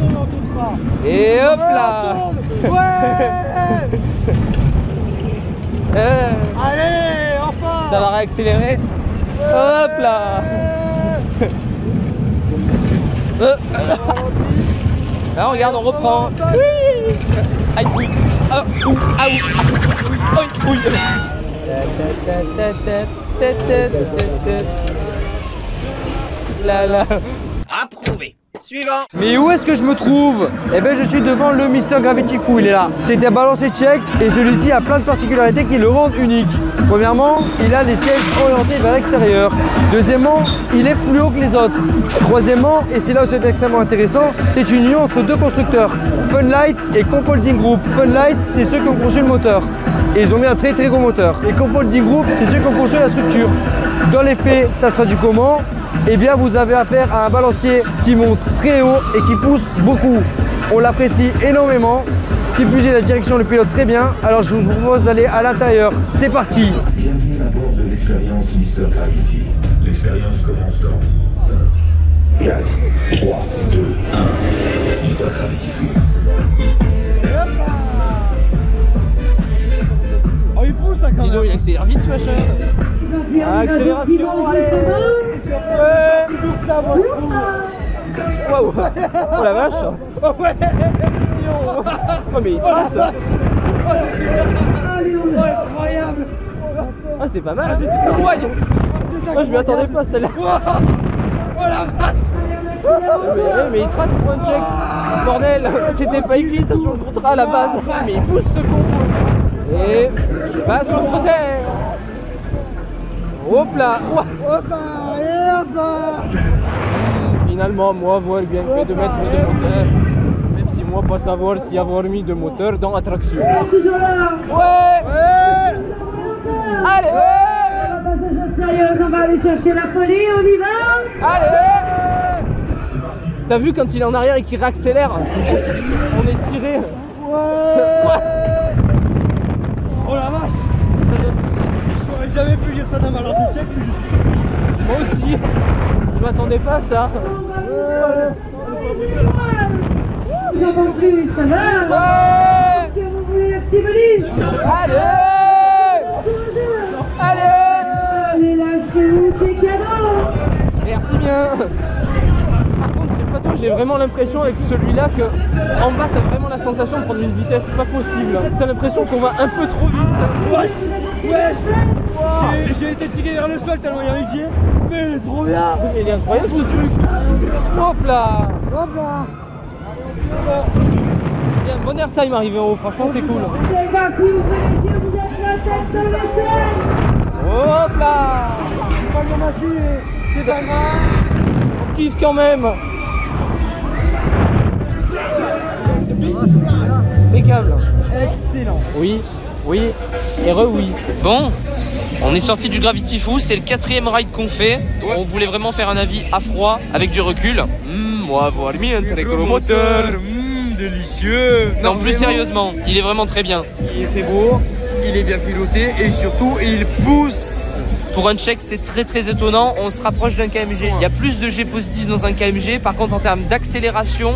on tourne pas. Et hop là. Ouais. Allez, enfin. Ça va réaccélérer. Hop là. Là, regarde, on reprend. Oui. Aïe, oui. Ah, ouh, ah, oui. Oui. Là, là. Approuvé. Suivant. Mais où est-ce que je me trouve? Eh bien, je suis devant le Mr Gravity Fou, il est là. C'est un balancier tchèque et celui-ci a plein de particularités qui le rendent unique. Premièrement, il a les sièges orientés vers l'extérieur. Deuxièmement, il est plus haut que les autres. Troisièmement, et c'est là où c'est extrêmement intéressant, c'est une union entre deux constructeurs, Funlight et Comfolding Group. Funlight, c'est ceux qui ont conçu le moteur. Et ils ont mis un très gros moteur. Et Comfolding Group, c'est ceux qui ont construit la structure. Dans les faits, ça se traduit comment? Eh bien, vous avez affaire à un balancier qui monte très haut et qui pousse beaucoup. On l'apprécie énormément. Qui plus est, la direction le pilote très bien. Alors, je vous propose d'aller à l'intérieur. C'est parti. Bienvenue à bord de l'expérience Mr Gravity. L'expérience commence dans 5, 4, 3, 2, 1. Mr Gravity. Oh, il pousse ça quand même. Dis donc, il accélère vite ce machin. Accélération, allez. Ouais. Waouh. Oh la vache. Oh ouais. Oh mais il trace. Incroyable. Ah c'est pas mal. Moi je m'y attendais pas celle-là. Oh la vache. Mais il trace pour un check. Bordel, c'était pas écrit ça sur le contrat à la base. Mais il pousse ce con. Et je passe contre terre. Hop là. Hop là. Et hop là. Finalement, moi, voir bien fait de mettre deux moteurs. Même si moi, pas savoir s'il y a avoir mis deux moteurs dans l'attraction. Toujours là. Ouais. Allez. Sérieuse, on va aller chercher la folie, on y va. Allez. T'as vu quand il est en arrière et qu'il réaccélère? On est tiré. Ouais. Oh la vache. J'aurais jamais pu lire ça dans ma lancée tchèque, mais je suis sûr. Moi aussi. Je m'attendais pas à ça. Nous avons pris, ça va. Ouais. Allez. Allez. Allez, lâchez-vous, c'est cadeau. Merci bien. Par contre, c'est pas toi, j'ai vraiment l'impression avec celui-là que en bas, t'as vraiment la sensation de prendre une vitesse pas possible. T'as l'impression qu'on va un peu trop vite. Wesh. J'ai été tiré vers le sol tellement il y avait le jet. Mais il est trop bien. Il est incroyable ce truc. Hop là. Hop là. Il y a un bon airtime arrivé en haut, franchement c'est cool. C'est parti, vous faites les yeux, vous êtes la tête de l'essai. Hop là. Pas de machine. C'est pas grave. On kiffe quand même. Impeccable. Excellent. Oui, oui, et oui. Bon, on est sorti du Gravity Fou, c'est le 4e ride qu'on fait. On voulait vraiment faire un avis à froid, avec du recul. Moi, avoir mis un très gros moteur. Délicieux. Non, plus sérieusement, il est vraiment très bien. Il est très beau, il est bien piloté et surtout, il pousse. Pour un tchèque, c'est très étonnant. On se rapproche d'un KMG. Il y a plus de G positif dans un KMG. Par contre, en termes d'accélération,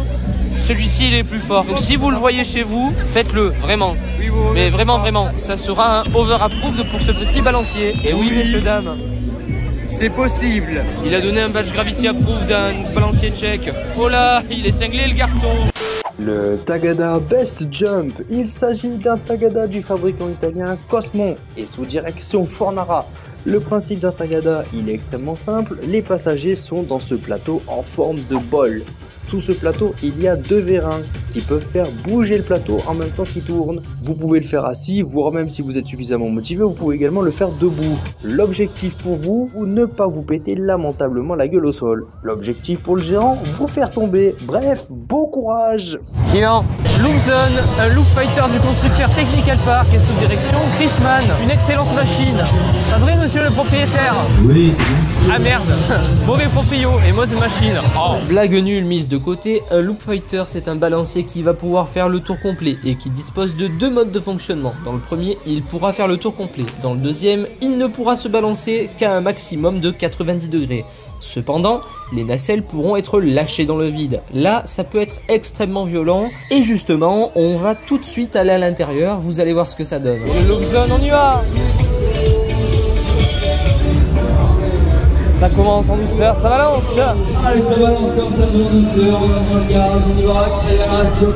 celui-ci il est plus fort. Donc si vous le voyez chez vous, faites-le, vraiment. Mais vraiment, ça sera un over-approved pour ce petit balancier. Et oui, messieurs, dames, c'est possible. Il a donné un badge Gravity Approved d'un balancier tchèque. Oh là, il est cinglé le garçon. Le Tagada Best Jump. Il s'agit d'un Tagada du fabricant italien Cosmon et sous direction Fornara. Le principe d'un Tagada, il est extrêmement simple. Les passagers sont dans ce plateau en forme de bol. Sous ce plateau, il y a 2 vérins qui peuvent faire bouger le plateau en même temps qu'il tourne. Vous pouvez le faire assis, voire même si vous êtes suffisamment motivé, vous pouvez également le faire debout. L'objectif pour vous, ne pas vous péter lamentablement la gueule au sol. L'objectif pour le géant, vous faire tomber. Bref, bon courage. Bilan, Loopzone, un loop fighter du constructeur Technical Park et sous direction Chris Mann. Une excellente machine. Pas vrai, monsieur le propriétaire? Oui. Ah merde, mauvais proprio et mauvaise machine. Oh. Blague nulle mise de côté, un loop fighter c'est un balancier qui va pouvoir faire le tour complet et qui dispose de 2 modes de fonctionnement. Dans le premier, il pourra faire le tour complet. Dans le deuxième, il ne pourra se balancer qu'à un maximum de 90 degrés. Cependant, les nacelles pourront être lâchées dans le vide. Là, ça peut être extrêmement violent. Et justement, on va tout de suite aller à l'intérieur. Vous allez voir ce que ça donne. Le Loopzone, on y va. Ça commence en douceur, ça balance. Allez, ça balance comme ça en douceur. On regarde, on y va, accélération.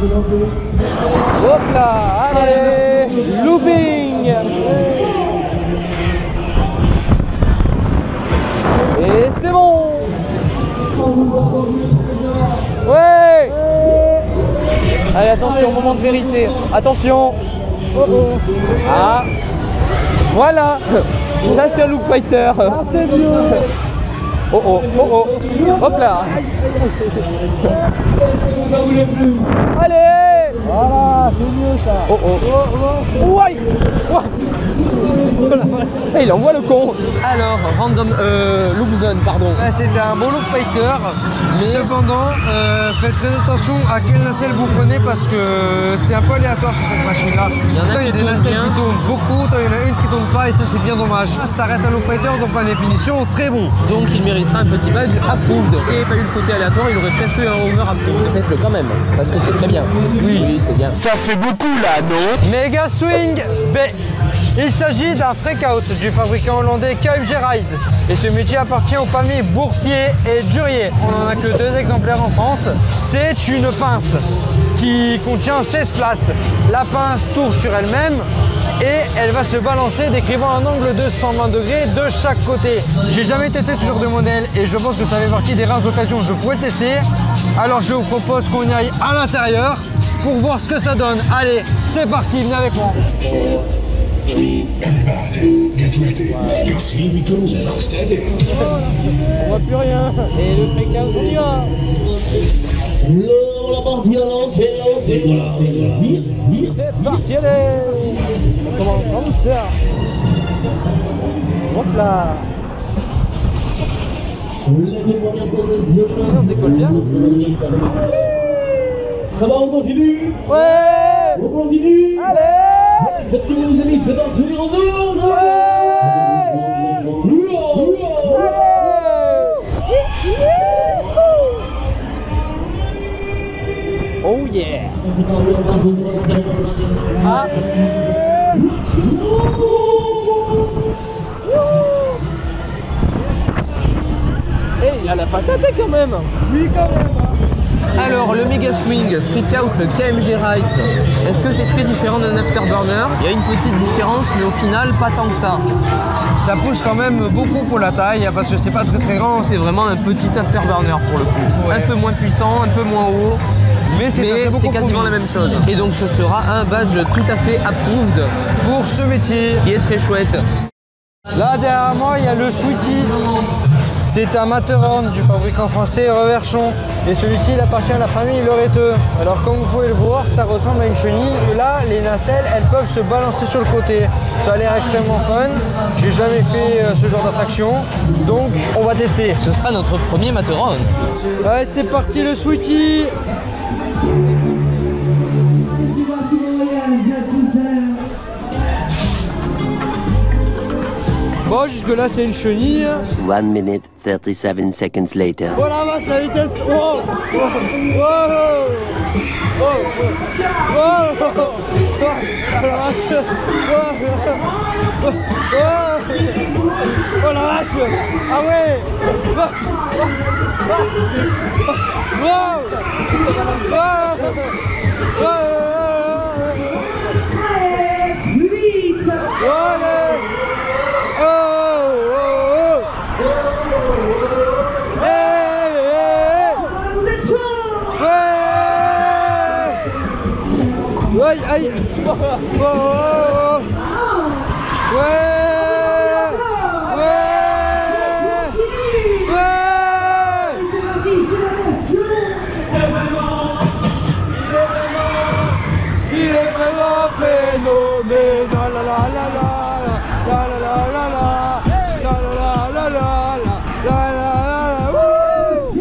Hop là, allez, looping. Et c'est bon. Ouais. Allez, attention, moment de vérité. Attention. Ah. Voilà. Ça, c'est un loop fighter. Ah, c'est mieux. Oh oh, oh oh. Hop là. Allez. Voilà, c'est mieux ça. Oh oh. Ouais. Il envoie le con. Alors, random Loopzone, pardon. C'était un bon loop fighter, mais cependant, faites très attention à quelle nacelle vous prenez parce que c'est un peu aléatoire sur cette machine-là. Il y en a des nacelles qui tournent beaucoup, il y en a une qui tourne pas et ça c'est bien dommage. Ça reste un loop fighter, donc pas une définition très bon. Donc il méritera un petit badge approved. S'il n'y avait pas eu le côté aléatoire, il aurait peut-être eu un over approved. Faites-le quand même, parce que c'est très bien. Oui, c'est bien. Ça fait beaucoup là, non? Mega Swing B. Il s'agit d'un freak-out du fabricant hollandais KMG Ride. Et ce métier appartient aux familles Boursier et Durier. On n'en a que 2 exemplaires en France. C'est une pince qui contient 16 places. La pince tourne sur elle-même et elle va se balancer décrivant un angle de 120 degrés de chaque côté. J'ai jamais testé ce genre de modèle et je pense que ça fait partie des rares occasions où je pourrais le tester. Alors je vous propose qu'on y aille à l'intérieur pour voir ce que ça donne. Allez, c'est parti, venez avec moi. Everybody, get ready, because here we go, rock steady. On voit plus rien. Et le freak-out, on y va. C'est parti, allez. On commence en douceur. Hop là. On décolle bien. Ça va, on continue. Ouais. On continue. Allez. Faites les amis, c'est parti, les retours. Oh yeah. Ah. Et il en a pas tapé quand même. Oui, quand même. Alors, le Mega Swing Freak-out KMG Rides, est-ce que c'est très différent d'un Afterburner? Il y a une petite différence, mais au final, pas tant que ça. Ça pousse quand même beaucoup pour la taille, parce que c'est pas très très grand. C'est vraiment un petit Afterburner pour le coup. Ouais. Un peu moins puissant, un peu moins haut. Mais c'est quasiment la même chose. Et donc ce sera un badge tout à fait approved pour ce métier. Qui est très chouette. Là derrière moi il y a le Sweetie. C'est un Matterhorn du fabricant français Reverchon. Et celui-ci il appartient à la famille Loreteux. Alors comme vous pouvez le voir, ça ressemble à une chenille. Et là les nacelles elles peuvent se balancer sur le côté. Ça a l'air extrêmement fun. J'ai jamais fait ce genre d'attraction. Donc on va tester. Ce sera notre premier Matterhorn. Ouais, c'est parti le Sweetie. Bon, jusque là c'est une chenille. 1 minute 37 seconds later. Oh la vache, la vitesse. Oh, oh, oh, oh, oh, oh, oh, oh, la vache. Oh, oh, oh la vache. Ah ouais. Wow. Aïe, aïe. Oh, oh, oh. Ouais. Il est vraiment phénoménal. La la la la la la la la la la la la.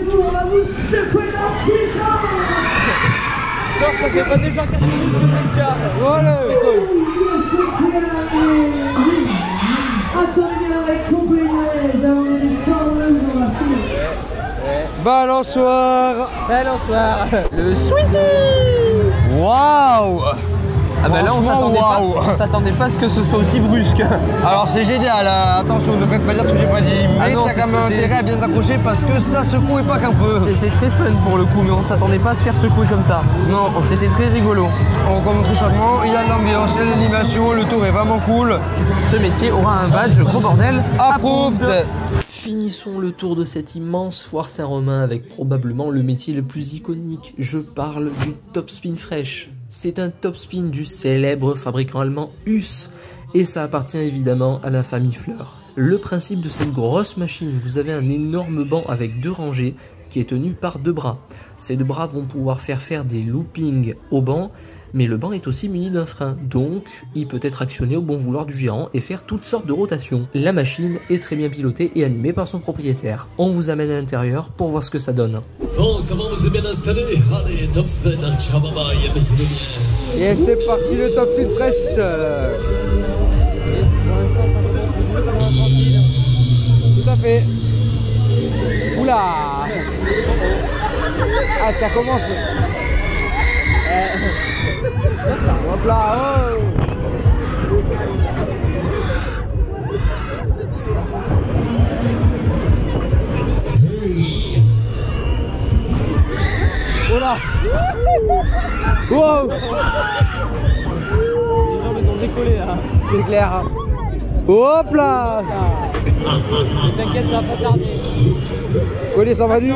On va vous secouer la puissance. Genre, ça fait pas déjà 4 minutes que je gars. Voilà. Attendez avec complet, on est sans le jour. Balançoire. Balançoire. Le sweetie. Waouh. Ah bah là on s'attendait pas à ce que ce soit aussi brusque. Alors c'est génial, attention ne faites pas dire ce que j'ai pas dit, mais t'as quand même intérêt à bien t'accrocher parce que ça secoue et pas qu'un peu. C'est très fun pour le coup, mais on s'attendait pas à se faire secouer comme ça. Non, c'était très rigolo. On commence très chaudement, il y a de l'ambiance, il y a de l'animation, le tour est vraiment cool. Ce métier aura un badge, gros bordel, approved. Finissons le tour de cette immense foire Saint-Romain avec probablement le métier le plus iconique. Je parle du Top Spin Fresh. C'est un top spin du célèbre fabricant allemand Huss et ça appartient évidemment à la famille Fleur. Le principe de cette grosse machine, vous avez un énorme banc avec 2 rangées qui est tenu par 2 bras. Ces 2 bras vont pouvoir faire des loopings au banc, mais le banc est aussi muni d'un frein, donc il peut être actionné au bon vouloir du gérant et faire toutes sortes de rotations. La machine est très bien pilotée et animée par son propriétaire. On vous amène à l'intérieur pour voir ce que ça donne. Bon, ça va, vous êtes bien installé? Allez, top spin, ciao, bye bye, abaissez-le bien. Et c'est parti le top spin fresh. Tout à fait. Oula. Ah, ça commence. Hop là, oh. Oh là. Wow. Les jambes sont décollées là. C'est clair. Hop là. T'inquiète, ça va pas tarder. Oh, il s'en va du.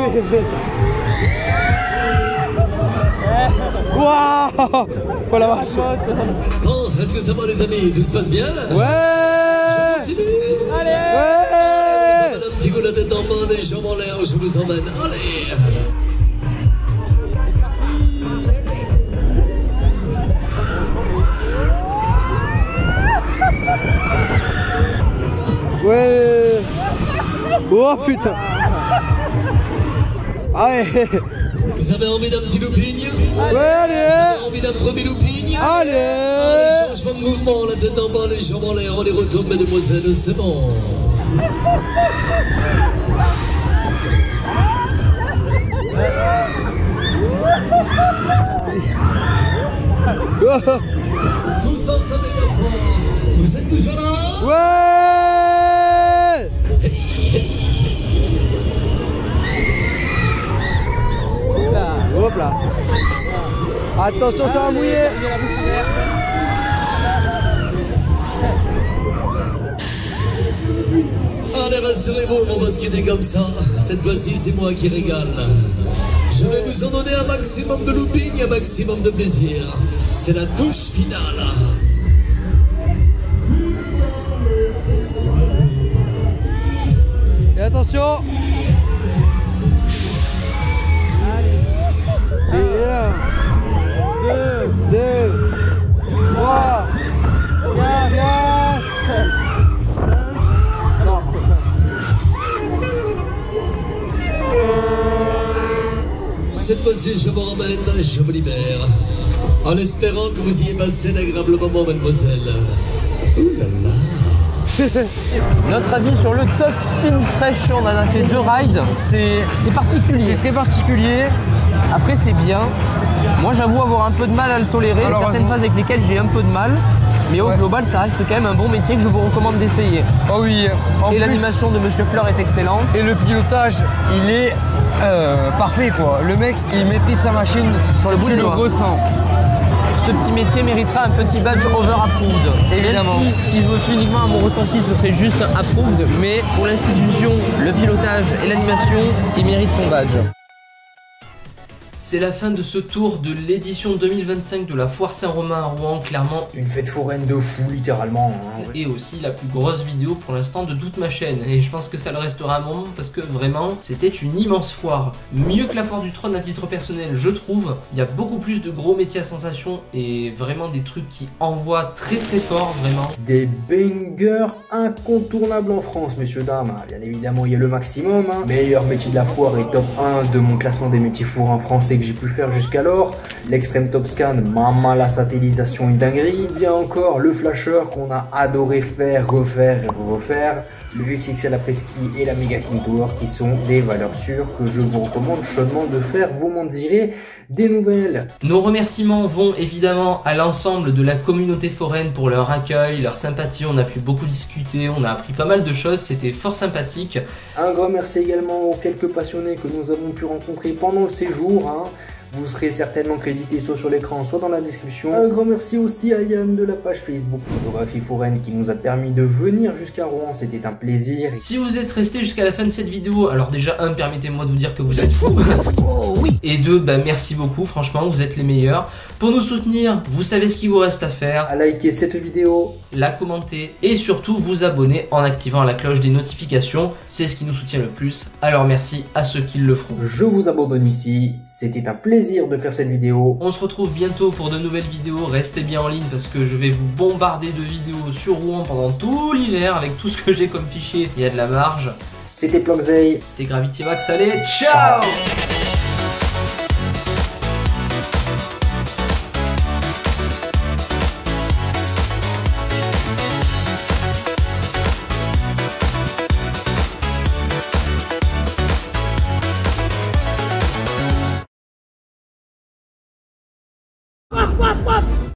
Waouh. Oh la vache. Bon, est-ce que ça va les amis? Tout se passe bien? Ouais. Je continue. Allez. Ouais. Je vous emmène un petit coup la tête en bas, les jambes en l'air, je vous emmène. Allez. Ouais. Oh putain. Ah ouais. Vous avez envie d'un petit looping? Ouais, allez. Vous avez envie d'un premier looping? Allez. Allez, changement de mouvement, la tête en bas, les jambes en l'air, on les retourne mesdemoiselles, c'est bon. Tous ensemble et bien fort. Vous êtes toujours là? Ouais. Hop là. Attention, ça va mouiller. Allez, rassurez-vous, on va se quitter comme ça. Cette fois-ci, c'est moi qui régale. Je vais vous en donner un maximum de looping, un maximum de plaisir. C'est la touche finale. Et attention. Et 1, 2, 3, 4, 5. Non. Cette fois-ci, je vous ramène, je vous libère. En espérant que vous ayez passé un agréable moment, mademoiselle. Ouh là là. Notre avis sur le Top Spin Fresh, on en a fait 2 rides. C'est particulier. C'est très particulier. Après, c'est bien. Moi, j'avoue avoir un peu de mal à le tolérer. Alors, certaines phases avec lesquelles j'ai un peu de mal. Mais au global, ça reste quand même un bon métier que je vous recommande d'essayer. Oh oui. Et l'animation de Monsieur Fleur est excellente. Et le pilotage, il est parfait quoi. Le mec, il maîtrise sa machine sur le bout du ressent. Ce petit métier méritera un petit badge over approved. Évidemment. Même si je me suis uniquement à mon ressenti, ce serait juste approved. Mais pour l'institution, le pilotage et l'animation, il mérite son badge. C'est la fin de ce tour de l'édition 2025 de la Foire Saint-Romain à Rouen, clairement une fête foraine de fou littéralement. Hein, et aussi la plus grosse vidéo pour l'instant de toute ma chaîne. Et je pense que ça le restera un moment parce que vraiment c'était une immense foire. Mieux que la Foire du Trône à titre personnel, je trouve. Il y a beaucoup plus de gros métiers à sensation et vraiment des trucs qui envoient très fort, vraiment. Des bangers incontournables en France, messieurs dames. Bien évidemment, il y a le maximum. Hein. Meilleur métier de la foire et top 1 de mon classement des métiers fourrins français que j'ai pu faire jusqu'alors. L'extrême top scan, maman la satellisation, une dinguerie. Bien encore, le flasher qu'on a adoré faire, refaire et refaire. Le XXL après-ski et la Mega King Tour qui sont des valeurs sûres que je vous recommande chaudement de faire. Vous m'en direz des nouvelles. Nos remerciements vont évidemment à l'ensemble de la communauté foraine pour leur accueil, leur sympathie. On a pu beaucoup discuter, on a appris pas mal de choses, c'était fort sympathique. Un grand merci également aux quelques passionnés que nous avons pu rencontrer pendant le séjour. Hein. Vous serez certainement crédité soit sur l'écran, soit dans la description. Un grand merci aussi à Yann de la page Facebook Photographie Foraine qui nous a permis de venir jusqu'à Rouen, c'était un plaisir. Si vous êtes resté jusqu'à la fin de cette vidéo, alors déjà permettez-moi de vous dire que vous êtes fous. Et deux, merci beaucoup, franchement, vous êtes les meilleurs. Pour nous soutenir, vous savez ce qu'il vous reste à faire. À liker cette vidéo, la commenter et surtout vous abonner en activant la cloche des notifications. C'est ce qui nous soutient le plus, alors merci à ceux qui le feront. Je vous abandonne ici, c'était un plaisir de faire cette vidéo. On se retrouve bientôt pour de nouvelles vidéos, restez bien en ligne parce que je vais vous bombarder de vidéos sur Rouen pendant tout l'hiver avec tout ce que j'ai comme fichier, il y a de la marge. C'était Plugzay, c'était Gravity Max, allez, ciao.